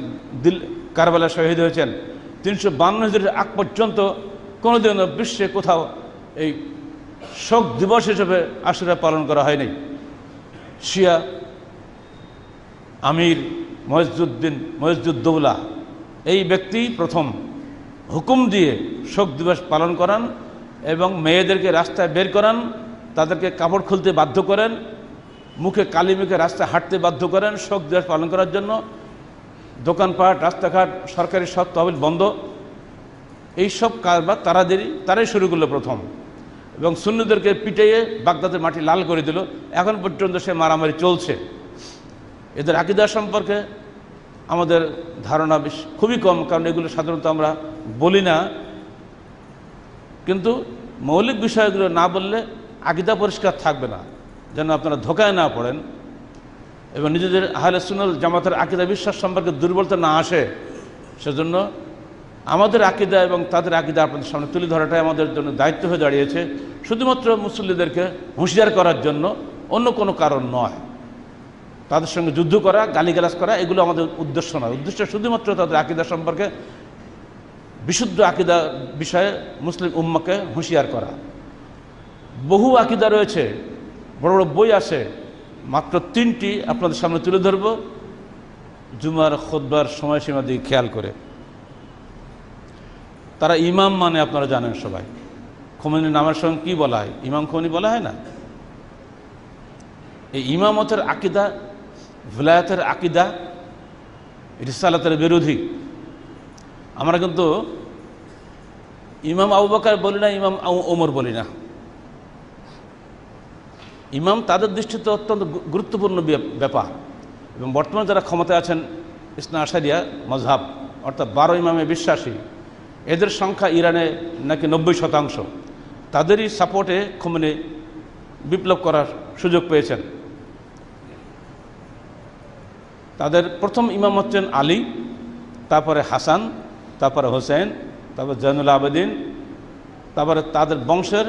কারবালা শহীদ হয়েছেন। 352 হিজরির আগ পর্যন্ত কোনোদিন বিশ্বে কোথাও এই শোক দিবস হিসেবে আশুরা পালন করা হয়নি। শিয়া আমির মইজুদ্দৌলা এই ব্যক্তি প্রথম হুকুম দিয়ে শোক দিবস পালন করান এবং মেয়েদেরকে রাস্তায় বের করান, তাদেরকে কাপড় খুলতে বাধ্য করেন, মুখে কালি মুখে রাস্তায় হাঁটতে বাধ্য করেন শোক দিবস পালন করার জন্য। দোকানপাট, রাস্তাঘাট, সরকারি সব তহবিল বন্ধ। এইসব কারবার তারাই শুরু করলো প্রথম। এবং সুন্নিদেরকে পিটিয়ে বাগদাদের মাটি লাল করে দিল। এখন পর্যন্ত সে মারামারি চলছে। এদের আকীদা সম্পর্কে আমাদের ধারণা খুবই কম, কারণ এগুলো সাধারণত আমরা বলি না। কিন্তু মৌলিক বিষয়গুলো না বললে আকীদা পরিষ্কার থাকবে না, যেন আপনারা ধোকায় না পড়েন এবং নিজেদের আহলে সুন্নাত জামাতের আকীদা বিশ্বাস সম্পর্কে দুর্বলতা না আসে। সেজন্য আমাদের আকীদা এবং তাদের আকীদা আপনাদের সামনে তুলে ধরাটাই আমাদের জন্য দায়িত্ব হয়ে দাঁড়িয়েছে, শুধুমাত্র মুসল্লিদেরকে হুঁশিয়ার করার জন্য, অন্য কোনো কারণ নয়। তাদের সঙ্গে যুদ্ধ করা, গালিগালাজ করা এগুলো আমাদের উদ্দেশ্য নয়। উদ্দেশ্য শুধুমাত্র তাদের আকীদা সম্পর্কে, বিশুদ্ধ আকীদা বিষয়ে মুসলিম উম্মাকে হুঁশিয়ার করা। বহু আকীদা রয়েছে, বড় বড় বই আছে, মাত্র 3টি আপনাদের সামনে তুলে ধরব জুমার খুতবার সময়সীমা দিয়ে খেয়াল করে। তারা ইমাম মানে আপনারা জানেন সবাই, খোমেনির নামের সঙ্গে কী বলা হয়? ইমাম খোমেনি বলা হয় না? এই ইমামতের আকীদা, ভিলায়াতের আকীদা, রিসালাতের বিরোধী। আমরা কিন্তু ইমাম আবু বকর বলি না, ইমাম ওমর বলি না। ইমাম তাদের দৃষ্টিতে অত্যন্ত গুরুত্বপূর্ণ ব্যাপার, এবং বর্তমানে যারা ক্ষমতায় আছেন ইসনা আশারিয়া মজহাব, অর্থাৎ 12 ইমামে বিশ্বাসী, এদের সংখ্যা ইরানে নাকি 90%। তাদেরই সাপোর্টে খোমেনি বিপ্লব করার সুযোগ পেয়েছেন। তাদের প্রথম ইমাম হচ্ছেন আলী, তারপরে হাসান, তারপরে হোসেন, তারপরে জৈনুল আবেদিন, তারপরে তাদের বংশের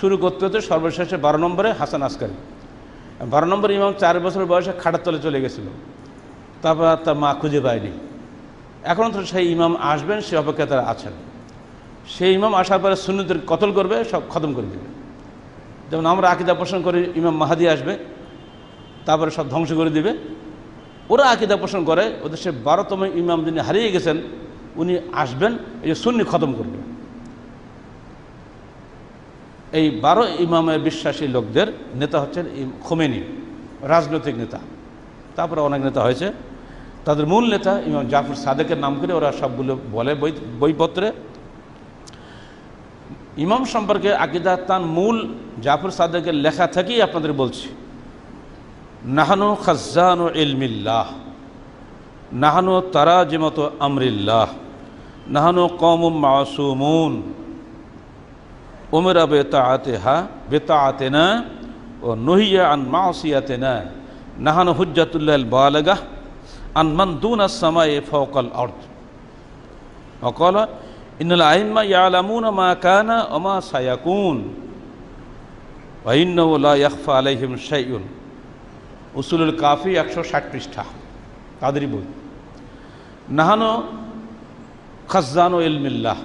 শুরু করতে হতে সর্বশেষে 12 নম্বরে হাসান আসকারি। 12 নম্বর ইমাম 4 বছর বয়সে খাটের তলে চলে গেছিল, তারপর তার মা খুঁজে পায়নি। এখন তো সেই ইমাম আসবেন, সে অপেক্ষা তারা আছেন। সেই ইমাম আসার পরে সুন্নিদের কতল করবে, সব খতম করে দেবে। যেমন আমরা আকীদা পোষণ করি ইমাম মাহাদি আসবে, তারপরে সব ধ্বংস করে দিবে। ওরা আকীদা পোষণ করে ওদের সে 12তম ইমাম যিনি হারিয়ে গেছেন উনি আসবেন, এই যে সুন্নি খতম করবে। এই 12 ইমামের বিশ্বাসী লোকদের নেতা হচ্ছেন খোমেনি, রাজনৈতিক নেতা। তারপরে অনেক নেতা হয়েছে। তাদের মূল নেতা ইমাম জাফর সাদেকের নাম করে ওরা সবগুলো বলে বইপত্রে। ইমাম সম্পর্কে আকীদা তার মূল জাফর সাদেকের লেখা থেকেই আপনাদের বলছি। নাহানু খাজ্জানু ইলমিল্লাহ, নাহানু তারাজিমাতু আমরিল্লাহ, নাহানু কওমুম মাসুমুন উমিরা বিতাআতিনা ও নুহিয়া আন মাসিয়াতিনা, নাহানু হুজ্জাতুল্লাহিল বালিগাহ আন মান দুনাস সামাই ফাওকাল আরদ। ওয়াকালা ইন্নাল আইম্মা ইয়ালামুনা মা কানা ওয়া মা সায়াকুন ওয়া ইন্নাহু লা ইয়াখফা আলাইহিম শাইউন। উসুলুল কাফি 160 পৃষ্ঠা, তাদেরই বই। নাহানু খাজ্জানু ইলমিল্লাহ,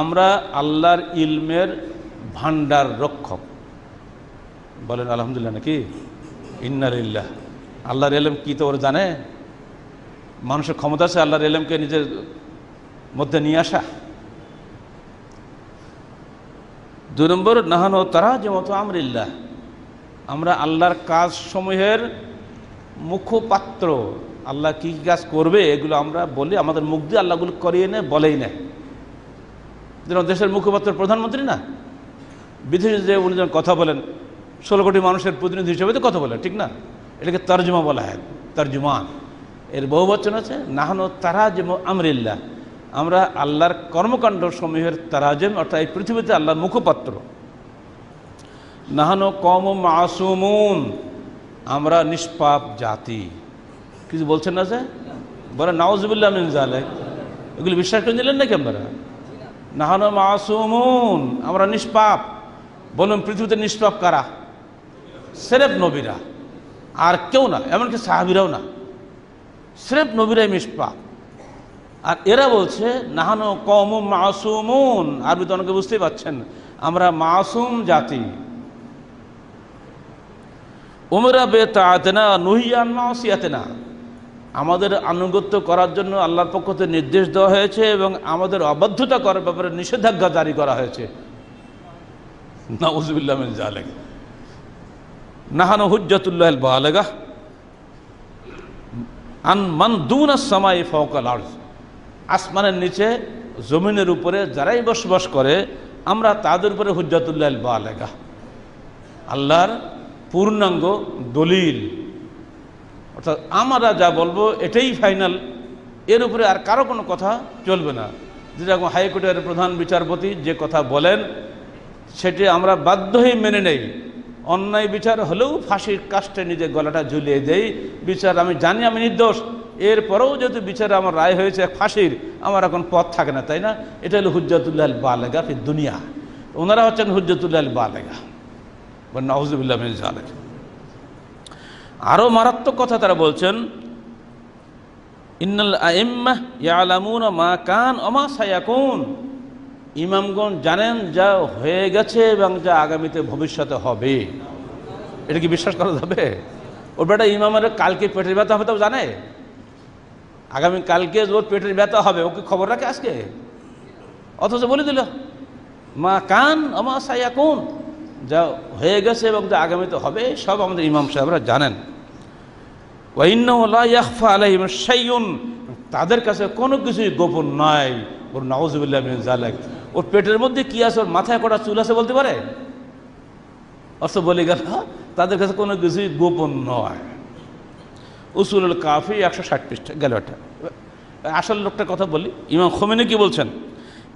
আমরা আল্লাহর ইলমের ভান্ডার রক্ষক। বলেন আলহামদুলিল্লাহ নাকি? ইন্না লিল্লাহ। আল্লাহর ইলম কি তো ওরা জানে? মানুষের ক্ষমতা আছে আল্লাহর ইলমকে নিজের মধ্যে নিয়ে আসা। 2 নম্বর নাহানু তারাজিমাতু আমরিল্লাহ, আমরা আল্লাহর কাজ সমূহের মুখপাত্র। আল্লাহ কী কী কাজ করবে এগুলো আমরা বলি, আমাদের মুখ দিয়ে আল্লাহগুলো করিয়ে নেয়, বলেই নেয়। যেন দেশের মুখপাত্র প্রধানমন্ত্রী না, বিদেশে যে উনি যেন কথা বলেন 16 কোটি মানুষের প্রতিনিধি হিসেবে তো কথা বলেন, ঠিক না? এটাকে তর্জমা বলা হয়, তর্জমান। এর বহু বচন আছে। নাহানু তারাজিমু আমরিল্লাহ, আমরা আল্লাহর কর্মকাণ্ড সমূহের তারাজিম, অর্থাৎ এই পৃথিবীতে আল্লাহর মুখপাত্র। নাহানু কওমুম মাসুমুন, আমরা নিষ্পাপ জাতি। কিছু বলছেন না যে? বলে নাউজুবিল্লাহ মিন যালিক। এগুলি বিশ্বাস করে নিলেন নাকি আপনারা? নাহানু মাসুমুন, আমরা নিষ্পাপ। বলুন পৃথিবীতে নিষ্পাপ কারা? সিরেফ নবীরা, আর কেউ না, এমনকি সাহাবীরাও না, সিরেফ নবীরাই নিষ্পাপ। আর এরা বলছে নাহানু কওমুম মাসুমুন, আরবিতে অনেকে বুঝতেই পারছেন, আমরা মাসুম জাতি। উমিরা বিতাআতিনা নুহিয়া আন মাসিয়াতিনা, আমাদের আনুগত্য করার জন্য আল্লাহর পক্ষ থেকে নির্দেশ দেওয়া হয়েছে এবং আমাদের অবাধ্যতা করার ব্যাপারে নিষেধাজ্ঞা জারি করা হয়েছে। নাউযুবিল্লাহ মিন যালিক। নাহানু হুজ্জাতুল্লাহিল বালিগাহ আন মান দুনাস সামাই ফাওকাল আরদ, আসমানের নিচে জমিনের উপরে যারাই বসবাস করে আমরা তাদের উপরে হুজ্জাতুল্লাহ বালেগা, আল্লাহর পূর্ণাঙ্গ দলিল, অর্থাৎ আমরা যা বলবো এটাই ফাইনাল, এর উপরে আর কারো কোনো কথা চলবে না। যেরকম হাইকোর্টের প্রধান বিচারপতি যে কথা বলেন সেটি আমরা বাধ্য হয়ে মেনে নেই। অন্যায় বিচার হলেও ফাঁসির কাস্টে নিজে গলাটা ঝুলিয়ে দেই, বিচার আমি জানি আমি নির্দোষ, এরপরেও যেহেতু বিচারে আমার রায় হয়েছে ফাঁসির, আমার এখন পথ থাকে না, তাই না? এটা হলো হুজ্জাতুল্লাহ বালেগা ফি দুনিয়া। ওনারা হচ্ছেন হুজ্জাতুল্লাহ বালেগা, নাউযুবিল্লাহ মিন যালিক। আরও মারাত্মক কথা তারা বলছেন, ইন্নাল আইম্মাহ ইয়ালামুনা মা কান ওয়া মা সায়াকুন, ইমামগণ জানেন যা হয়ে গেছে এবং যা আগামীতে ভবিষ্যতে হবে। এটা কি বিশ্বাস করা যাবে? ওর বেটা ইমামের কালকে পেটের ব্যথা হবে তাও জানে, আগামী কালকে ওর পেটের ব্যথা হবে, ওকে খবর রাখে আজকে? অথচ বলে দিল মা কান ওয়া মা সায়াকুন, যা হয়ে গেছে এবং যা আগামীতে হবে সব আমাদের ইমাম সাহেবরা জানেন। ওয়া ইন্নাহু লা ইয়াখফা আলাইহিম শাইউন, তাদের কাছে কোনো কিছুই গোপন নয়। ওর নাউযুবিল্লাহ মিন যালিক, ওর পেটের মধ্যে কি আছে, ওর মাথায় কটা চুল আছে বলতে পারে? অথচ বলে গেল তাদের কাছে কোনো কিছুই গোপন নয়। উসুলুল কাফি 160 পৃষ্ঠা গেল। এটা আসল লোকটার কথা বলি, ইমাম খোমেনি কি বলছেন,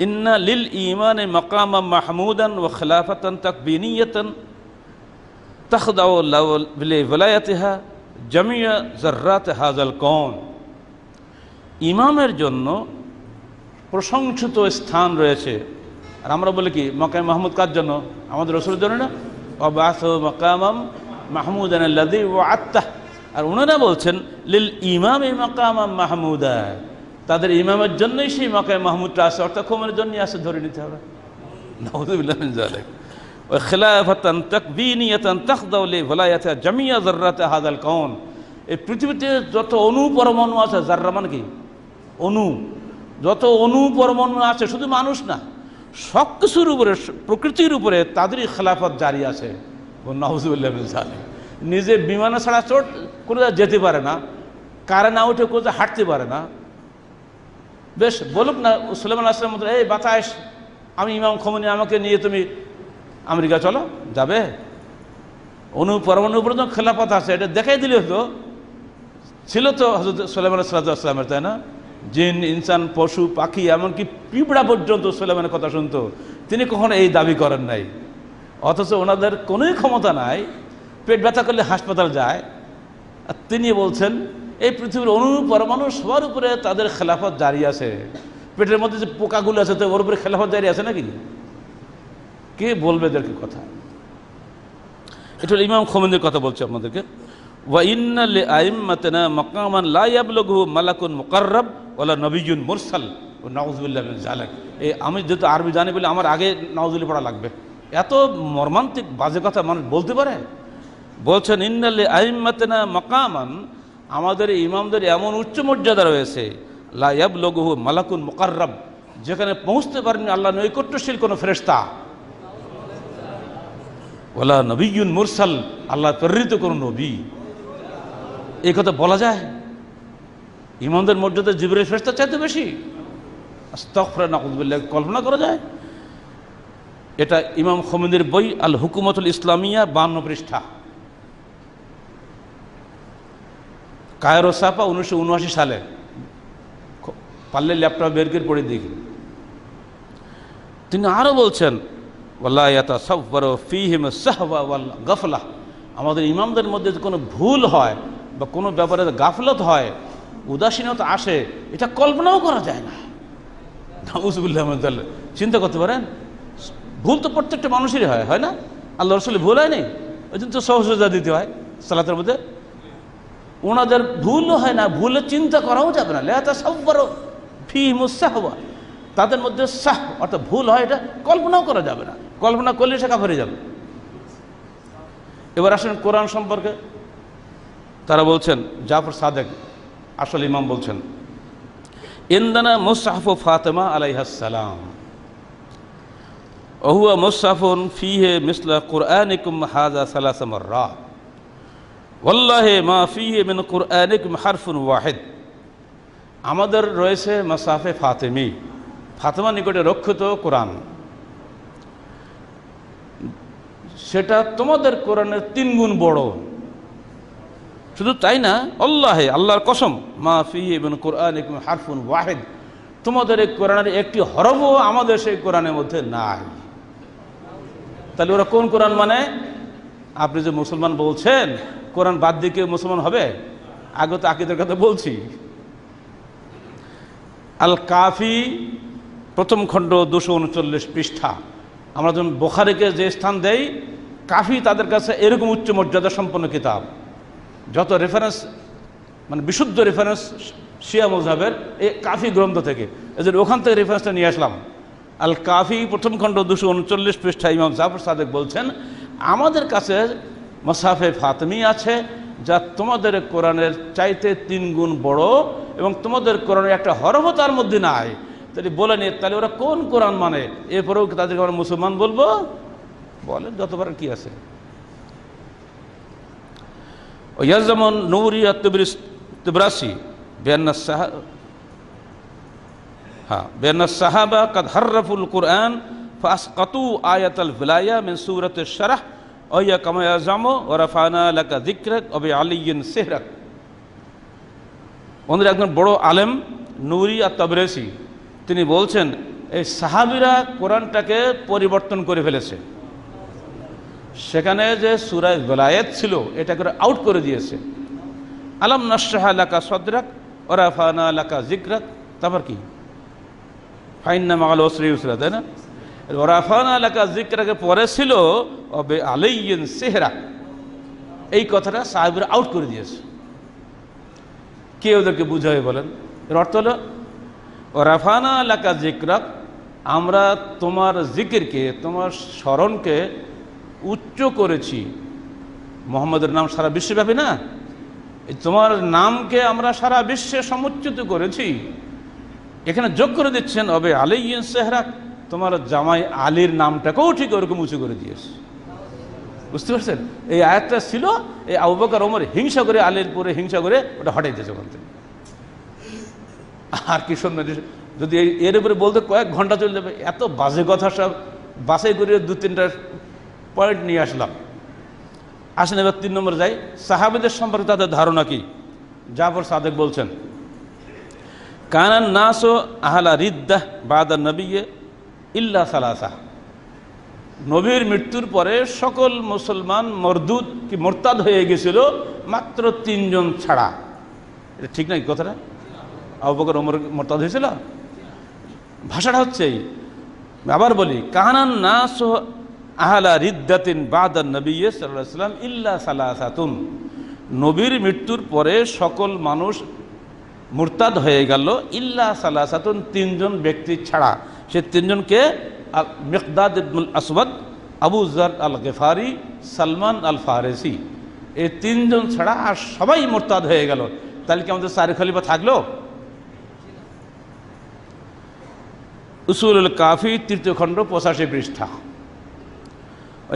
ইন্না লিল ঈমানি মাকামান মাহমুদান ওয়া খিলাফাতান তাকবিনিয়াতান তাখদাউ লিওলায়াতিহা জামিয়া যাররাত হাযাল কাউন, ইমামের জন্য প্রশংসিত স্থান রয়েছে। আর আমরা বলি কি মাকাম মাহমুদ কার জন্য? আমাদের রাসূলের জন্য না? ওয়াবাসু মাকামাম মাহমুদান আল্লাযী ওয়া'আদতাহ। আর ওনারা বলছেন লিল ইমামি মাকামাম মাহমুদা, তাদের ইমামের জন্যই সেই মাকাম মাহমুদটা আছে, অর্থাৎ খোমেনির জন্যই আছে, ধরে নিতে হবে। নাউযুবিল্লাহ মিন যালিক। ওয়া খিলাফাতান তাকবিনিয়াতান তাখদাউ লিওলায়াতিহা জামিয়া যাররাত হাযাল কাউন, এই পৃথিবীতে যত অণু পরমাণু আছে, যাররা মানে কি অণু, যত অণু পরমাণু আছে, শুধু মানুষ না, সব কিছুর উপরে, প্রকৃতির উপরে তাদেরই খেলাফত জারি আছে। নাউযুবিল্লাহ মিন যালিক। নিজে বিমানে ছাড়া চোট কোনো যেতে পারে না, কারে না উঠে কোথাও হাঁটতে পারে না। বেশ বলুক না সুলাইমান আলাইহিস সালাম, এই বাতাস, আমি ইমাম খোমেনি, আমাকে নিয়ে তুমি আমেরিকা চলো, যাবে? অণু পরমাণুর উপরে তো খেলাফত আছে, এটা দেখাই দিলে হতো। ছিল তো হযরত সুলাইমান আলাইহিস সালামের, তাই না? জিন, ইনসান, পশু, পাখি, এমনকি পিঁপড়া পর্যন্ত সুলাইমানের কথা শুনতো। তিনি কখনো এই দাবি করেন নাই। অথচ ওনাদের কোনোই ক্ষমতা নাই, পেট ব্যথা করলে হাসপাতাল যায়। আর তিনি বলছেন এই পৃথিবীর অণু পরমাণু সবার উপরে তাদের খেলাফত জারি আছে। পেটের মধ্যে যে পোকাগুলো আছে তো ওর উপরে খেলাফত জারি আছে নাকি? কে বলবে এদেরকে কথা? এটা ইমাম খোমেনির কথা বলছে আপনাদেরকে। ওয়া ইন্না লিআইম্মাতিনা মাকামান লা ইয়াবলুগুহু মালাকুন মুকাররাব ওয়ালা নবিয়্যুন মুরসাল। নাউযুবিল্লাহ মিন যালিক। এই আমি যেহেতু আরবি জানি বলে আমার আগে নাউযুবিল্লাহ পড়া লাগবে। এত মর্মান্তিক বাজে কথা মানুষ বলতে পারে? বলছেন ইন্না লিআইম্মাতিনা মাকামান, আমাদের ইমামদের এমন উচ্চ মর্যাদা রয়েছে, লা ইয়াবলুগুহু মালাকুন মুকাররাব, যেখানে পৌঁছতে পারেনি আল্লাহ নৈকট্যশীল কোনো ফেরেশতা, ওয়ালা নবিয়্যুন মুরসাল, আল্লাহ প্রেরিত কোনো নবী। এই কথা বলা যায়? ইমামদের মর্যাদা জিবরাইল ফেরেশতার চাইতে বেশি? আস্তাগফিরুল্লাহ, নাউযুবিল্লাহ। কল্পনা করা যায়? এটা ইমাম খোমেনির বই আল হুকুমাতুল ইসলামিয়া 52 পৃষ্ঠা, কায়রো ছাপা 1979 সালে। পারলে ল্যাপটপ বের করে পড়ে দেখি। তিনি আরও বলছেন ওয়ালা ইয়াতাসাওয়ারু ফীহিম সাহওয়া ওয়াল গাফলা, আমাদের ইমামদের মধ্যে যদি কোনো ভুল হয় বা কোনো ব্যাপারে গাফলত হয়, উদাসীনতা আসে, এটা কল্পনাও করা যায় না। নাউযুবিল্লাহ মিন যালিক। চিন্তা করতে পারেন? ভুল তো প্রত্যেকটা মানুষেরই হয়, হয় না? আল্লাহ রাসূলের ভুল হয় নাই, ওই জন্য তো সহজতা দিতে হয় সালাতের মধ্যে। ওনাদের ভুলও হয় না, ভুলে চিন্তা করাও যাবে না। লা ইয়াতাসাওয়ারু ফীহিম সাহওয়া, তাদের মধ্যে সাহ অর্থাৎ ভুল হয়, এটা কল্পনাও করা যাবে না। কল্পনা করলে সে কাফের হয়ে যাবে। এবার আসেন কোরআন সম্পর্কে। তারা বলছেন, জাফর সাদেক আসল ইমাম বলছেন, ইনদানা মুসহাফু ফাতেমা আলাইহাস সালাম ওয়া হুয়া মুসহাফুন ফীহি মিসলা কুরআনিকুম হাযা সালাসা মাররাত ওয়াল্লাহি মা ফীহি মিন কুরআনিকুম হারফুন ওয়াহিদ। আমাদের রয়েছে মুসহাফে ফাতেমি, ফাতেমার নিকটে রক্ষিত কোরআন। সেটা তোমাদের কোরআনের 3 গুণ বড়। শুধু তাই না, আল্লাহর কসম, মা ফিহি মিন কুরআনিকুম হারফুন ওয়াহিদ, তোমাদের এই কোরআনের একটি হরফও আমাদের সেই কোরআনের মধ্যে নাই। তাহলে ওরা কোন কোরআন মানে? আপনি যে মুসলমান বলছেন, কোরআন বাদ দিয়ে কেউ মুসলমান হবে? আগে তো আকীদার কথা বলছি। আল কাফি প্রথম খণ্ড 239 পৃষ্ঠা। আমরা যখন বুখারীকে যে স্থান দেই, কাফি তাদের কাছে এরকম উচ্চ মর্যাদা সম্পন্ন কিতাব। যত রেফারেন্স, মানে বিশুদ্ধ রেফারেন্স শিয়া মাযহাবের এই কাফি গ্রন্থ থেকে, এজন্য ওখান থেকে রেফারেন্সটা নিয়ে আসলাম। আল কাফি প্রথম খণ্ড 239 পৃষ্ঠা ইমাম জাফর সাদেক বলছেন, আমাদের কাছে মুসহাফে ফাতিমি আছে, যা তোমাদের কোরআনের চাইতে 3 গুণ বড়, এবং তোমাদের কোরআনের একটা হরফও তার মধ্যে নাই। তাহলে বলে নি, তাহলে ওরা কোন কোরআন মানে? এরপরেও তাদেরকে আমরা মুসলমান বলবো? বলেন যতবার কি আছে। যেমন নূরি আত-তিবরাসি বেন সাহাবা কাদ হাররাফুল কুরআন ফাসকাতু আয়াতাল ভিলায়া মিন সূরাতিশ শারহ ওয়া কামা ইয়াজামু ওয়া রাফানা লাকা যিকরাক ওয়া বিআলিয়্যিন সিহরাক। ওনার একজন বড় আলেম নূরি আত-তিবরাসি, তিনি বলছেন এই সাহাবীরা কোরআনটাকে পরিবর্তন করে ফেলেছে। সেখানে যে সূরা ভিলায়াত ছিল এটাকে আউট করে দিয়েছে। আলাম নাশরাহ লাকা সাদরাক ওয়া রাফানা লাকা যিকরাক, তারপর কি ফাইন্না মাআল উসরি ইউসরা, তাই না? ওয়া রাফানা লাকা যিকরাকে পরে ছিল ওয়া বিআলিয়্যিন সিহরাক, এই কথাটা সাহাবীরা আউট করে দিয়েছে। কে ওদেরকে বুঝাবে বলেন? এর অর্থ হলো ওয়া রাফানা লাকা যিকরাক, আমরা তোমার জিকিরকে, তোমার স্মরণকে উচ্চ করেছি। মুহাম্মদের নাম সারা বিশ্বব্যাপী না? তোমার নামকে আমরা সারা বিশ্বে সমুচ্চিত করেছি। এখানে যোগ করে দিচ্ছেন অবে আলাইয়িন সিহরাক, তোমার জামাই আলীর নামটাকেও ঠিক ওরকম উঁচু করে দিয়েছে। বুঝতে পারছেন? এই আয়াতটা ছিল, এই আবু বকর ওমর হিংসা করে, আলীর পরে হিংসা করে ওটা হটাই দিয়েছে ওখান থেকে। আর কি শুনবেন? যদি এর উপরে বলতে কয়েক ঘন্টা চলে যাবে। এত বাজে কথা সব বাছাই করে 2-3টা পয়েন্ট নিয়ে আসলাম। আসেন এবার 3 নম্বরে যাই। সাহাবীদের সম্পর্কে তাদের ধারণা কি? জাফর সাদেক বলছেন, কানান নাস আহলা রিদ্দাহ বাদা নবিয়্যে ইল্লা সালাসা, নবীর মৃত্যুর পরে সকল মুসলমান মরদুদ কি মোরতাদ হয়ে গেছিল মাত্র 3 জন ছাড়া। এটা ঠিক নাই কথাটা? আবু বকর ওমর মোরতাদ হয়েছিল? ভাষাটা হচ্ছে এই। আবার বলি, কানান নাস আহলা রিদ্দাতিন বাদা নবিয়্যে সাল্লাল্লাহু আলাইহি ওয়াসাল্লাম ইল্লা সালাসাতুন, নবীর মৃত্যুর পরে সকল মানুষ মুরতাদ হয়ে গেল ইল্লা সালাসাতুন, 3 জন ব্যক্তি ছাড়া। সে 3 জনকে মিকদাদ ইবনুল আসওয়াদ, আবু যার আল গিফারি, সালমান আল ফারিসি, এই 3 জন ছাড়া আর সবাই মুরতাদ হয়ে গেল। তাহলে কি আমাদের 4 খলিফা থাকলো? উসুলুল কাফি 3য় খণ্ড 85 পৃষ্ঠা।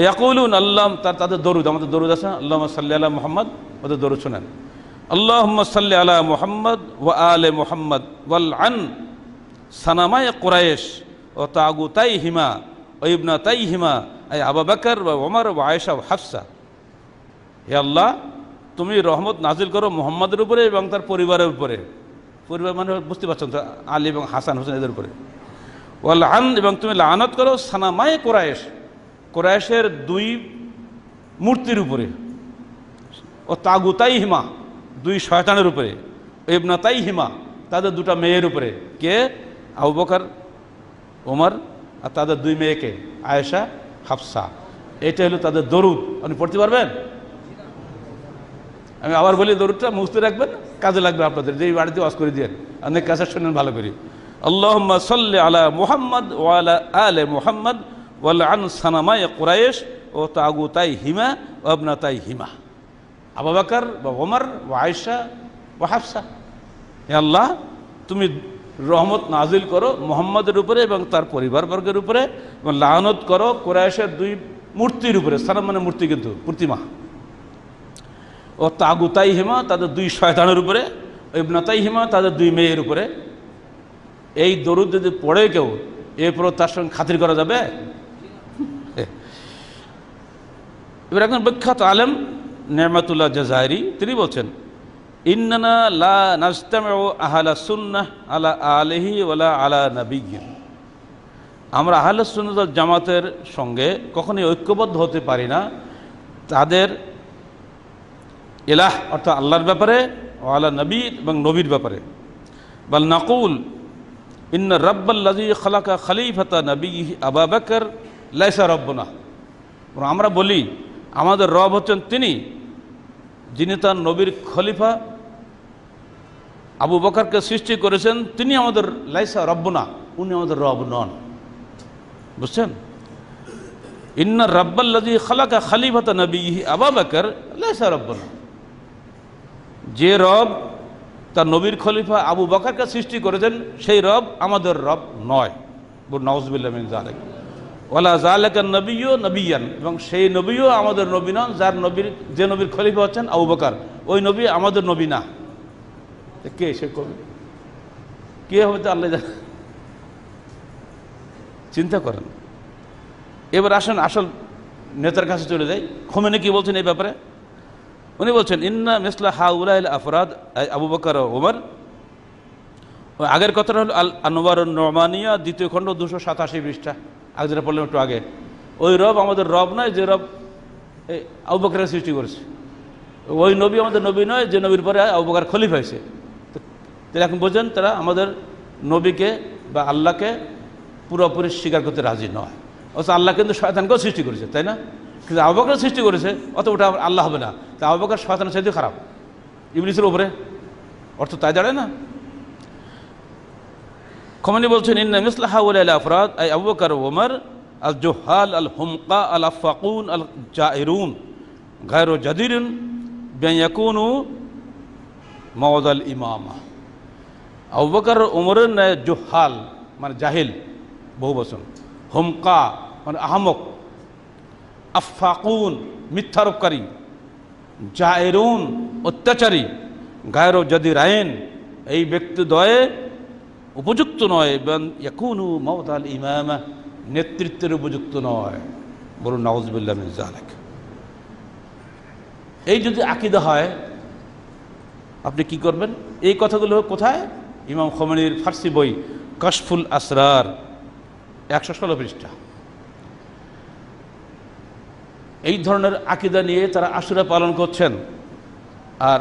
ইয়াকুলুন আল্লাহ, তাদের দরুদ, আমাদের দরুদ আছে, আল্লাহুম্মা সাল্লি আলা মুহাম্মদ, ওদের দরুদ শুনেন। আল্লাহুম্মা সাল্লি আলা মুহাম্মদ ওয়া আলে মুহাম্মদ ওয়াল আন সানামায়ে কুরাইশ ওয়া তাগুতাইহিমা ওয়া ইবনাতাইহিমা আই আবু বকর ওয়া ওমর ওয়া আয়েশা ওয়া হাফসা। হে আল্লাহ, তুমি রহমত নাজিল করো মুহাম্মদের উপরে এবং তার পরিবারের উপরে। পরিবার মানে বুঝতে পারছেন তো, আলী এবং হাসান হোসেন এদের উপরে। ওয়াল আন, এবং তুমি লানত করো সানামায়ে কুরাইশ, কুরাইশের 2 মূর্তির উপরে। ও তাগুতাইহিমা, 2 শয়তানের উপরে। ইবনাতাইহিমা, তাদের 2টা মেয়ের উপরে। কে? আবু বকর, ওমর, আর তাদের 2 মেয়েকে, আয়েশা, হাফসা। এটা হলো তাদের দরুদ। আপনি পড়তে পারবেন? আমি আবার বলি, দরুদটা মুখস্থ রাখবেন, কাজে লাগবে আপনাদের। যেই বাড়িতে ওয়াজ করে দিয়েন, অনেক কাছে শুনেন ভালো করে। আল্লাহুম্মা সাল্লি আলা মুহাম্মদ ওয়া আলা আলে মুহাম্মদ ওয়াল আন সানামায়ে কুরাইশ ও তাগুতাইহিমা ওয়া ইবনাতাইহিমা আবু বকর ওয়া ওমর ওয়া আয়েশা ওয়া হাফসা। হে আল্লাহ, তুমি রহমত নাজিল করো মুহাম্মদের উপরে এবং তার পরিবারবর্গের উপরে, এবং লানত করো কুরাইশের 2 মূর্তির উপরে। সানাম মানে মূর্তি, কিন্তু প্রতিমা। ও তাগুতাইহিমা, তাদের 2 শয়তানের উপরে। ইবনাতাইহিমা, তাদের 2 মেয়ের উপরে। এই দরুদ যদি পড়ে কেউ, এরপরও তার সঙ্গে খাতির করা যাবে? এবার একজন বিখ্যাত আলেম নেমাতুল্লাহ জাজাইরি তিনি বলছেন, ইন্নানা লা নাজতামিউ আহলা সুন্নাহ আলা আলিহি ওয়ালা আলা নাবিয়্যিন, আমরা আহলে সুন্নাত ওয়াল জামাতের সঙ্গে কখনোই ঐক্যবদ্ধ হতে পারি না তাদের ইলাহ অর্থাৎ আল্লাহর ব্যাপারে, ওয়ালা নবী এবং নবীর ব্যাপারে। বাল নাকুল ইন্না রাব্বাল্লাযী খালাকা খলিফাতা নবিয়্যিহি আবু বকর লাইসা রাব্বুনা, আমরা বলি আমাদের রব হচ্ছেন তিনি যিনি তার নবীর খলিফা আবু বকরকে সৃষ্টি করেছেন, তিনি আমাদের লাইসা রব্বুনা, উনি আমাদের রব নন। বুঝছেন? ইন্না রাব্বাল্লাযী খালাকা খলিফাতা নবিয়্যিহি আবু বকর লাইসা রাব্বুনা, যে রব তার নবীর খলিফা আবু বকরকে সৃষ্টি করেছেন সেই রব আমাদের রব নয়। নাউযুবিল্লাহ মিন যালিক। ওয়ালা যালিকা নবিয়্যু নবিয়ান, এবং সেই নবীও আমাদের নবী নন যার নবীর, যে নবীর খলিফা হচ্ছেন আবু বকর, ওই নবী আমাদের নবী না। কে সে কবি? কে হবে তো আল্লাহ জানে। চিন্তা করেন। এবার আসেন আসল নেতার কাছে চলে যাই। খোমেনি কি বলছেন এই ব্যাপারে? উনি বলছেন, ইন্না মিসলা হাউলাইল আফরাদ আবু বকর ও ওমর। আগের কথাটা হল আল আনওয়ার নোমানিয়া, দ্বিতীয় খণ্ড 287 পৃষ্ঠা, আগে যেটা বললাম একটু আগে। ওই রব আমাদের রব নয় যে রব এই আবু বকরের সৃষ্টি করেছে, ওই নবী আমাদের নবী নয় যে নবীর পরে আবু বকর খলিফা হয়েছে। তাহলে এখন বোঝেন তারা আমাদের নবীকে বা আল্লাহকে পুরোপুরি স্বীকার করতে রাজি নয়। অথচ আল্লাহ কিন্তু শয়তানকেও সৃষ্টি করেছে, তাই না? কিন্তু আবু বকর সৃষ্টি করেছে, অত ওটা আল্লাহ হবে না। তা আবু বকর শয়তানের চাইতে খারাপ, ইবলিসের উপরে, অর্থ তাই দাঁড়ায় না? খোমেনি বলছেন, ইন্না মিসলা হাউলাইল আফরাদ আই আবু বকর ও ওমর আল জুহাল আল হুমকা আল আফাকুন আল জাইরুন গায়রু জাদিরুন বিআন ইয়াকুনু মাওয়াদাল ইমামা। আবু বকর ওমরের ন্যায় জুহাল মানে জাহিল, বহু বচন, হুমকা মানে আহমক, আফাকুন মিথ্যারোপকারী, জায়রুন অত্যাচারী, গায়রু জাদিরাইন এই ব্যক্তিদ্বয়ে উপযুক্ত নয়, ইয়াকুনু মাওদাল ইমামা নেতৃত্বের উপযুক্ত নয়। বলুন নাউযুবিল্লাহ মিন যালিক। এই যদি আকীদা হয় আপনি কি করবেন? এই কথাগুলো কোথায়? ইমাম খোমেনির ফার্সি বই কাশফুল আসরার 116 পৃষ্ঠা। এই ধরনের আকীদা নিয়ে তারা আশুরা পালন করছেন। আর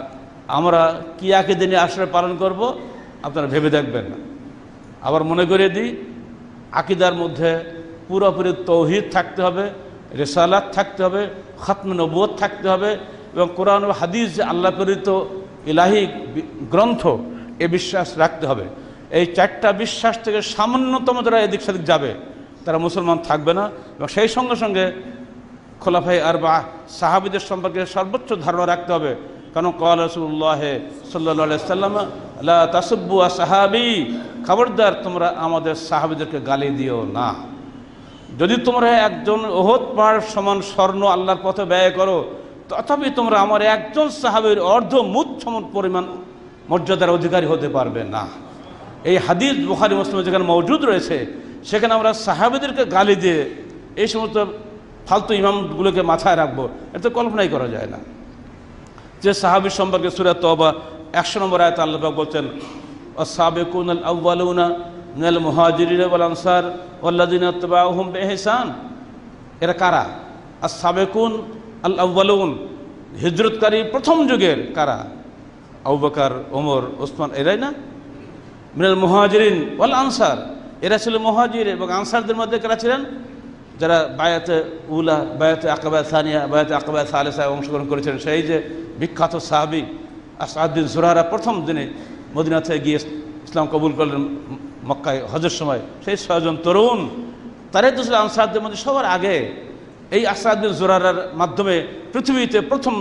আমরা কি আকীদা নিয়ে আশুরা পালন করব আপনারা ভেবে দেখবেন না। আবার মনে করিয়ে দিই, আকীদার মধ্যে পুরোপুরি তৌহিদ থাকতে হবে, রিসালাত থাকতে হবে, খাতমে নবুয়ত থাকতে হবে, এবং কোরআন ও হাদিস যে আল্লাহ প্রেরিত ইলাহি গ্রন্থ এ বিশ্বাস রাখতে হবে। এই 4টা বিশ্বাস থেকে সামান্যতম যারা এদিক সেদিক যাবে তারা মুসলমান থাকবে না। এবং সেই সঙ্গে সঙ্গে খোলাফায়ে আরবা সাহাবীদের সম্পর্কে সর্বোচ্চ ধারণা রাখতে হবে। কারণ ক্বাল রাসূলুল্লাহ সাল্লাল্লাহু আলাইহি ওয়াসাল্লাম লা তাসুব্বু আসহাবি, খবরদার তোমরা আমাদের সাহাবীদেরকে গালি দিও না। যদি তোমরা একজন উহুদ পাহাড় সমান স্বর্ণ আল্লাহর পথে ব্যয় করো, তথাপি তোমরা আমার একজন সাহাবীর অর্ধ মুঠ সমান পরিমাণ মর্যাদার অধিকারী হতে পারবে না। এই হাদিস বুখারী মুসলিমে যেখানে মওজুদ রয়েছে, সেখানে আমরা সাহাবীদেরকে গালি দিয়ে এই সমস্ত ফালতু ইমামগুলোকে মাথায় রাখবো, এটা কল্পনাই করা যায় না। যে সাহাবী সম্পর্কে সূরা তওবা 100 নম্বর আয়াতে আল্লাহ পাক বলছেন, আস-সাবিকুনাল আউয়ালুনা মিনাল মুহাজিরিন ওয়াল আনসার ওয়াল্লাযিনা ইত্তাবাউহুম বিইহসান। এরা কারা? আস-সাবিকুন আল আউয়ালুন, হিজরতকারী প্রথম যুগের কারা? আবু বকর, ওমর, ওসমান, এরাই না? মিনাল মুহাজিরিন ওয়াল আনসার, এরা ছিল মুহাজির এবং আনসারদের মধ্যে কারা ছিলেন? যারা বায়াতে উলা, বায়াতে আকাবা সানিয়া, বায়াতে আকাবা সালেসায় অংশগ্রহণ করেছিলেন। সেই যে বিখ্যাত সাহাবী আসআদ বিন জুরারা প্রথম দিনে মদিনা থেকে গিয়ে ইসলাম কবুল করলেন মক্কায় হজের সময়, সেই 6 জন তরুণ, তারাই তো ছিল আনসারদের মধ্যে সবার আগে। এই আসআদ বিন জুরারার মাধ্যমে পৃথিবীতে প্রথম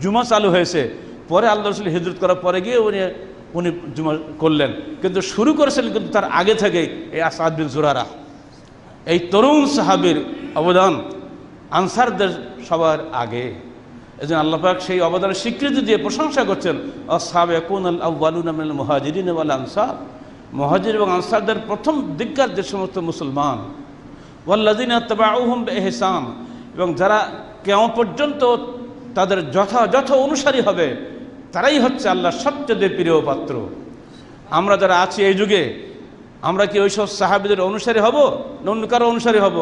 জুমা চালু হয়েছে। পরে আল্লাহ রাসূল হিজরত করার পরে গিয়ে উনি জুমা করলেন, কিন্তু শুরু করেছিলেন কিন্তু তার আগে থেকেই এই আসআদ বিন জুরারা। এই তরুণ সাহাবীর অবদান আনসারদের সবার আগে। এজন্য আল্লাহ পাক সেই অবদানের স্বীকৃতি দিয়ে প্রশংসা করছেন, আস-সাবিকুনাল আউয়ালুনা মিনাল মুহাজিরিন ওয়াল আনসার, মুহাজির এবং আনসারদের প্রথম দিককার যে সমস্ত মুসলমান, ওয়াল্লাযিনা ইত্তাবাউহুম বিইহসান, এবং যারা কিয়ামত পর্যন্ত তাদের যথাযথ অনুসারী হবে, তারাই হচ্ছে আল্লাহর সবচেয়ে প্রিয় পাত্র। আমরা যারা আছি এই যুগে, আমরা কি ওইসব সাহাবীদের অনুসারী হব না অন্য কারো অনুসারী হব?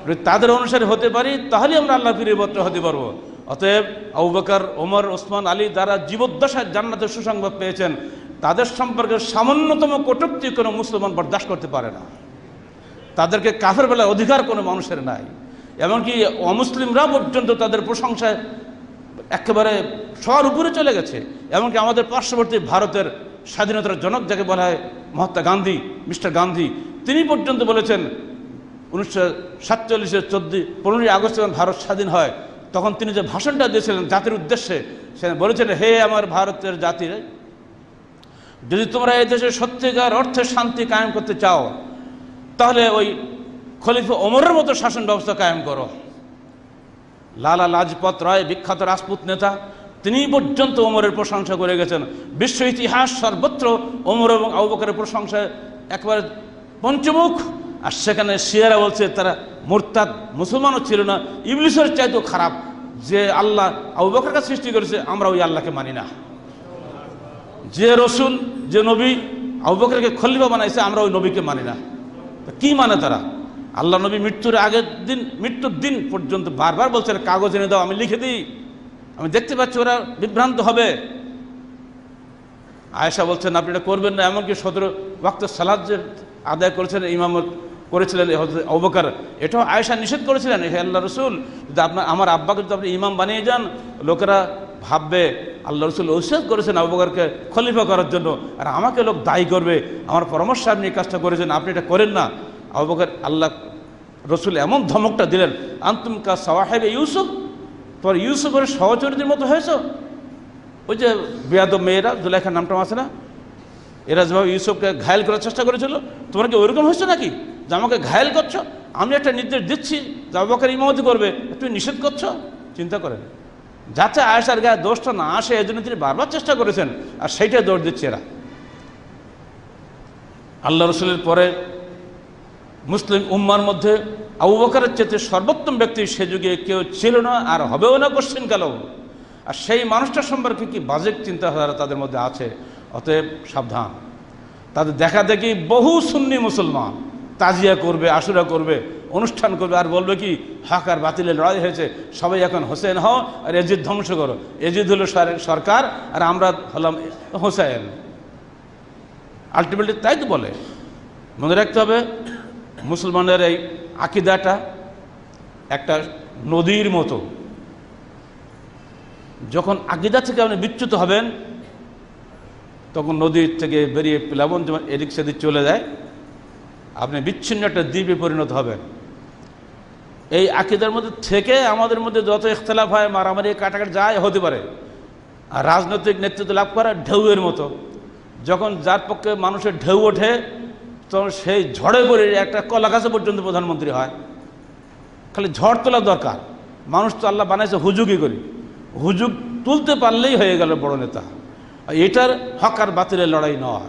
যদি তাদের অনুসারী হতে পারি তাহলে আমরা আল্লাহর প্রিয় পাত্র হতে পারবো। অতএব আবু বকর, ওমর, ওসমান, আলী যারা জীবদ্দশায় জান্নাতের সুসংবাদ পেয়েছেন, তাদের সম্পর্কে সামান্যতম কটূক্তি কোনো মুসলমান বরদাস্ত করতে পারে না। তাদেরকে কাফের বলার অধিকার কোনো মানুষের নাই। এমনকি অমুসলিমরা পর্যন্ত তাদের প্রশংসায় একেবারে সবার উপরে চলে গেছে। এমনকি আমাদের পার্শ্ববর্তী ভারতের স্বাধীনতার জনক যাকে বলা হয় মহাত্মা গান্ধী, মিস্টার গান্ধী, তিনি পর্যন্ত বলেছেন 1947-এর 15ই আগস্ট যখন ভারত স্বাধীন হয়, তখন তিনি যে ভাষণটা দিয়েছিলেন জাতির উদ্দেশ্যে, সে বলেছেন, হে আমার ভারতের জাতির, যদি তোমরা এই দেশে সত্যিকার অর্থে শান্তি কায়েম করতে চাও, তাহলে ওই খলিফা ওমরের মতো শাসন ব্যবস্থা কায়েম করো। লালা লাজপত রায়, বিখ্যাত রাজপুত নেতা, তিনি পর্যন্ত ওমরের প্রশংসা করে গেছেন। বিশ্ব ইতিহাস সর্বত্র ওমর এবং আবু বকরের প্রশংসায় একেবারে পঞ্চমুখ। আর সেখানে শিয়ারা বলছে তারা মুরতাদ, মুসলমানও ছিল না, ইবলিসের চাইতেও খারাপ, যে আল্লাহ আবু বকরকে সৃষ্টি করেছে আমরা ওই আল্লাহকে মানি না। যে রসুল, যে নবী আবু বকরকে খলিফা বানাইছে আমরা ওই নবীকে মানি না। কি মানে তারা? আল্লাহ নবী মৃত্যুর আগের দিন, মৃত্যুর দিন পর্যন্ত বারবার বলছেন, কাগজ এনে দাও, আমি লিখে দিই, আমি দেখতে পাচ্ছি ওরা বিভ্রান্ত হবে। আয়েশা বলছেন আপনি এটা করবেন না। এমনকি 17 ওয়াক্ত সালাত যে আদায় করেছেন, ইমামত করেছিলেন আবু বকর, এটাও আয়েশা নিষেধ করেছিলেন, হে আল্লাহ রসুল, যদি আমার আব্বাকে যদি আপনি ইমাম বানিয়ে যান, লোকেরা ভাববে আল্লাহ রসুল ওসিয়ত করেছেন আবু বকরকে খলিফা করার জন্য, আর আমাকে লোক দায়ী করবে, আমার পরামর্শ আপনি এই কাজটা করেছেন, আপনি এটা করেন না। আবু বকর, আল্লাহ রসুল এমন ধমকটা দিলেন, আনতুম কা সাওয়াহিবে ইউসুফ, তোমার ইউসুফের সহচরীদের মতো হয়েছ। ওই যে বেয়াদব মেয়েরা, জুলাইখার নামটা আছে না, এরা যেভাবে ইউসুফকে ঘায়েল করার চেষ্টা করেছিল, তোমরা কি ওইরকম হয়েছে নাকি যে আমাকে ঘায়েল করছো? আমি একটা নির্দেশ দিচ্ছি যে আবু বকর ইমামতি করবে, তুমি নিষেধ করছো। চিন্তা করেন, যাতে আয়েশার গায়ে দোষটা না আসে এই জন্য তিনি বারবার চেষ্টা করেছেন, আর সেইটাই দোষ দিচ্ছে এরা। আল্লাহ রসুলের পরে মুসলিম উম্মার মধ্যে আবু বকরের চেয়ে সর্বোত্তম ব্যক্তি সে যুগে কেউ ছিল না, আর হবেও না কোশ্চিনকালেও। আর সেই মানুষটার সম্পর্কে কি বাজে চিন্তাধারা তাদের মধ্যে আছে। অতএব সাবধান। তাদের দেখা দেখি বহু সুন্নি মুসলমান তাজিয়া করবে, আশুরা করবে, অনুষ্ঠান করবে, আর বলবে কি হক আর বাতিলের লড়াই হয়েছে, সবাই এখন হোসেন হও আর এজিদ ধ্বংস করো। এজিদ হলো সরকার আর আমরা হলাম হোসেন। আলটিমেটলি তাই তো বলে। মনে রাখতে হবে, মুসলমানের এই আকিদাটা একটা নদীর মতো। যখন আকিদা থেকে আপনি বিচ্যুত হবেন, তখন নদীর থেকে বেরিয়ে প্লাবন যেমন এদিক সেদিক চলে যায়, আপনি বিচ্ছিন্ন একটা দ্বীপে পরিণত হবেন। এই আকিদার মধ্যে থেকে আমাদের মধ্যে যত ইখতলাফ হয়, মারামারি কাটাকাটি যায় হতে পারে, আর রাজনৈতিক নেতৃত্ব লাভ করা ঢেউয়ের মতো। যখন যার পক্ষে মানুষের ঢেউ ওঠে, তখন সেই ঝড়ে পড়ে একটা কলা গাছে পর্যন্ত প্রধানমন্ত্রী হয়। খালি ঝড় তোলা দরকার। মানুষ তো আল্লাহ বানাইছে হুজুগই করি, হুজুগ তুলতে পারলেই হয়ে গেল বড় নেতা। এটার হক আর বাতিলের লড়াই নয়,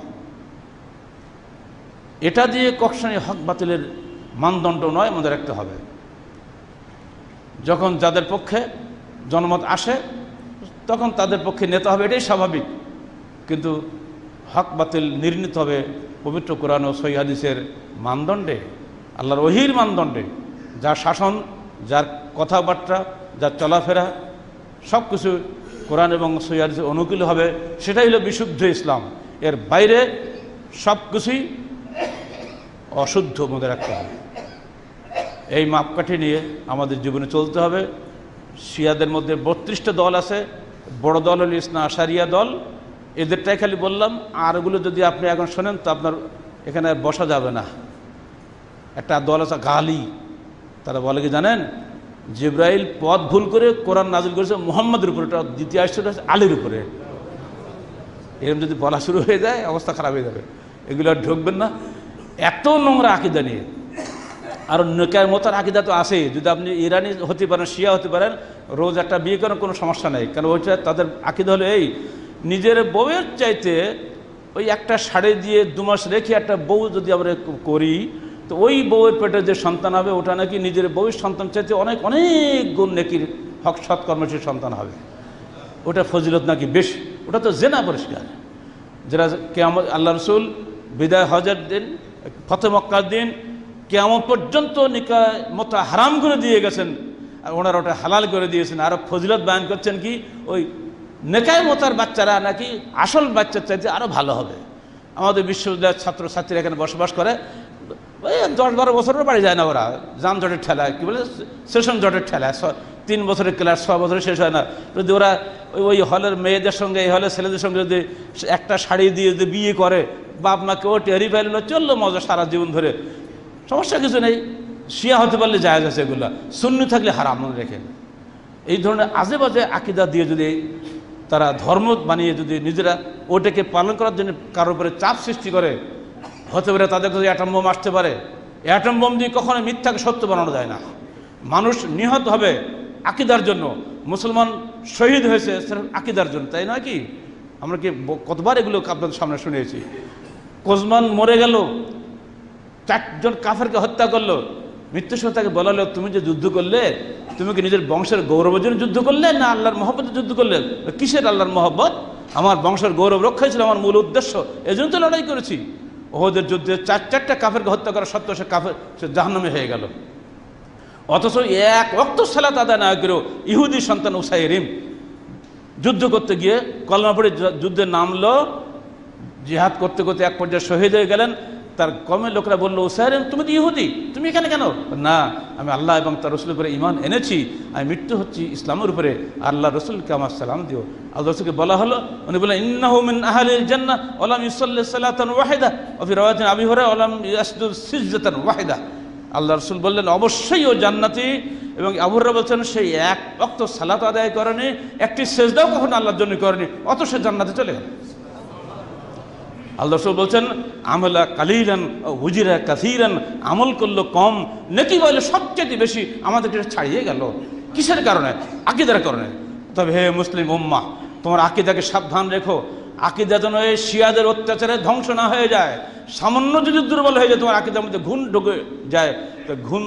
এটা দিয়ে কখনোই হক বাতিলের মানদণ্ড নয়, মনে রাখতে হবে। যখন যাদের পক্ষে জনমত আসে তখন তাদের পক্ষে নেতা হবে, এটাই স্বাভাবিক। কিন্তু হক বাতিল নির্ণীত হবে পবিত্র কোরআন ও সহিহ হাদিসের মানদণ্ডে, আল্লাহর ওহীর মানদণ্ডে। যার শাসন, যার কথাবার্তা, যার চলাফেরা সব কিছু কোরআন এবং সহিহ হাদিসের অনুকূল হবে, সেটাই হলো বিশুদ্ধ ইসলাম। এর বাইরে সব কিছুই অশুদ্ধ, মনে রাখতে হবে। এই মাপকাঠি নিয়ে আমাদের জীবনে চলতে হবে। শিয়াদের মধ্যে 32টা দল আছে, বড় দল হল ইসনা আশারিয়া দল, এদেরটাই খালি বললাম। আর ওগুলো যদি আপনি এখন শোনেন তো আপনার এখানে বসা যাবে না। একটা দল আছে গালি, তারা বলে কি জানেন, জিব্রাইল পথ ভুল করে কোরআন নাজিল করেছে মুহাম্মদের উপরে, এটা দ্বিতীয় আসছে আলীর উপরে। এরকম যদি বলা শুরু হয়ে যায় অবস্থা খারাপ হয়ে যাবে। এগুলো আর ঢুকবেন না। এত নোংরা আকিদা নিয়ে, আর নেকার মতো আকিদা তো আছে। যদি আপনি ইরানি হতে পারেন, শিয়া হতে পারেন, রোজ একটা বিয়ে করেন, কোনো সমস্যা নেই। কারণ ওইটা তাদের আকিদা হলো এই, নিজের বউয়ের চাইতে ওই একটা শাড়ি দিয়ে 2 মাস রেখে একটা বউ যদি আমরা করি, তো ওই বউয়ের পেটে যে সন্তান হবে ওটা নাকি নিজের বউয়ের সন্তান চাইতে অনেক অনেক গুণ নেকির হক সৎকর্মশীল সন্তান হবে, ওটা ফজিলত নাকি বেশি। ওটা তো জেনা পরিষ্কার। যারা কিয়ামত, আল্লাহ রসুল বিদায় হজের দিন, ফতে মক্কার দিন কিয়ামত পর্যন্ত নিকাহ মোতা হারাম করে দিয়ে গেছেন, আর ওনারা ওটা হালাল করে দিয়েছেন। আরও ফজিলত বয়ান করছেন কি, ওই নেকায় মোতার বাচ্চারা নাকি আসল বাচ্চার চাইতে আরও ভালো হবে। আমাদের বিশ্ববিদ্যালয়ের ছাত্রছাত্রীরা এখানে বসবাস করে, ওই 10-12 বছরের বাড়ি যায় না ওরা, যানজটের ঠেলায়, কী বলে সেশন জটের ঠেলায়, 3 বছরের ক্লাস 6 বছরে শেষ হয় না। যদি ওরা ওই হলের মেয়েদের সঙ্গে এই হলের ছেলেদের সঙ্গে যদি একটা শাড়ি দিয়ে যদি বিয়ে করে, বাপ মাকে ও টেরি ফেললো, চললো মজা সারা জীবন ধরে, সমস্যা কিছু নেই। শিয়া হতে পারলে জায়েজ আছে এগুলা, সুন্নি থাকলে হারাম মনে রেখেন। এই ধরনের আজে বাজে আকিদা দিয়ে যদি তারা ধর্ম বানিয়ে যদি নিজেরা ওটাকে পালন করার জন্য কারোর উপরে চাপ সৃষ্টি করে, হতে পারে তাদের কাছে অ্যাটম বোম আসতে পারে। অ্যাটম বোম দিয়ে কখনো মিথ্যাকে সত্য বানানো যায় না। মানুষ নিহত হবে আকিদার জন্য, মুসলমান শহীদ হয়েছে আকিদার জন্য, তাই নয় কি? আমরা কি কতবার এগুলো আপনাদের সামনে শুনেছি। কোজমান মরে গেল, 4 জন কাফেরকে হত্যা করলো, মৃত্যুর সময় তাকে বলালো, তুমি যে যুদ্ধ করলে, তুমি কি নিজের বংশের গৌরবের জন্য যুদ্ধ করলে না আল্লাহর মহব্বতে যুদ্ধ করলে? কিসের আল্লাহর মহব্বত? আমার বংশের গৌরব রক্ষাই ছিল আমার মূল উদ্দেশ্য, এজন্য তো লড়াই করেছি। ওহদের যুদ্ধে 4টা কাফেরকে হত্যা করা সত্ত্বেও সে জাহান্নামে হয়ে গেল। অথচ এক ওয়াক্ত সালাত আদায় না করেও ইহুদি সন্তান উসাইরিম যুদ্ধ করতে গিয়ে কলমা পড়ে যুদ্ধে নামলো, জিহাদ করতে করতে এক পর্যায়ে শহীদ হয়ে গেলেন। তার কমের লোকরা বললো, উসাইরিম তুমি তো ইহুদি, তুমি এখানে কেন? না, আমি আল্লাহ এবং তার রসুলের উপরে ঈমান এনেছি, আমি মৃত্যু হচ্ছি ইসলামের উপরে, আল্লাহ রসুলকে আমার সালাম দিও। আল্লাহ রসুলকে বলা হলো, উনি বললেন, ইন্নাহু মিন আহলিল জান্নাহ ওয়া লাম ইউসাল্লি সালাতান ওয়াহিদা ওয়া ফি রাওয়ায়াতিন আবি হুরায়রা ওয়া লাম ইয়াসজুদ সিজদাতান ওয়াহিদা। আল্লাহ রসুল বললেন, অবশ্যই ও জান্নাতি। এবং আবু হুরায়রা বলছেন, সেই এক ওয়াক্ত সালাত আদায় করেনি, একটি সেজদাও কখনো আল্লাহর জন্য করেনি, অত সে জান্নাতে চলে গেল। আল্লাহ রসুল বলছেন, আমলা কালিলান হুজিরা কাসীরান, আমল করলো কম, নেকি বলে সবচেয়ে বেশি, আমাদেরকে ছাড়িয়ে গেল। কিসের কারণে? আকিদার কারণে। তবে হে মুসলিম উম্মাহ, তোমার আকিদাকে সাবধান রেখো। আকিদা যেন এই শিয়াদের অত্যাচারে ধ্বংস না হয়ে যায়। সামান্য যদি দুর্বল হয়ে যায়, তোমার আকিদার মধ্যে ঘুণ ঢুকে যায়, তো ঘুণ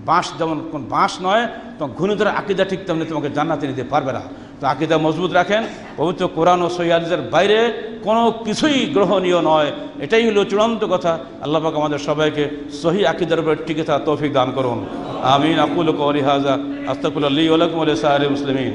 বাঁশ যেমন কোন বাঁশ নয়, তোমার ঘুণে ধরে আকিদা ঠিক তেমনি তোমাকে জান্নাতে নিতে পারবে না। তো আকিদা মজবুত রাখেন। পবিত্র কোরআন ও সহিহ হাদিসের বাইরে কোনো কিছুই গ্রহণীয় নয়, এটাই হলো চূড়ান্ত কথা। আল্লাহ পাক আমাদের সবাইকে সহিহ আকিদার উপর টিকে থাকার তৌফিক দান করুন। আমিন। আকুলু কওলি হাযা আস্তাগফিরুল্লাহ লি ওয়া লাকুম ওয়া লিসাইরিল মুসলিমিন।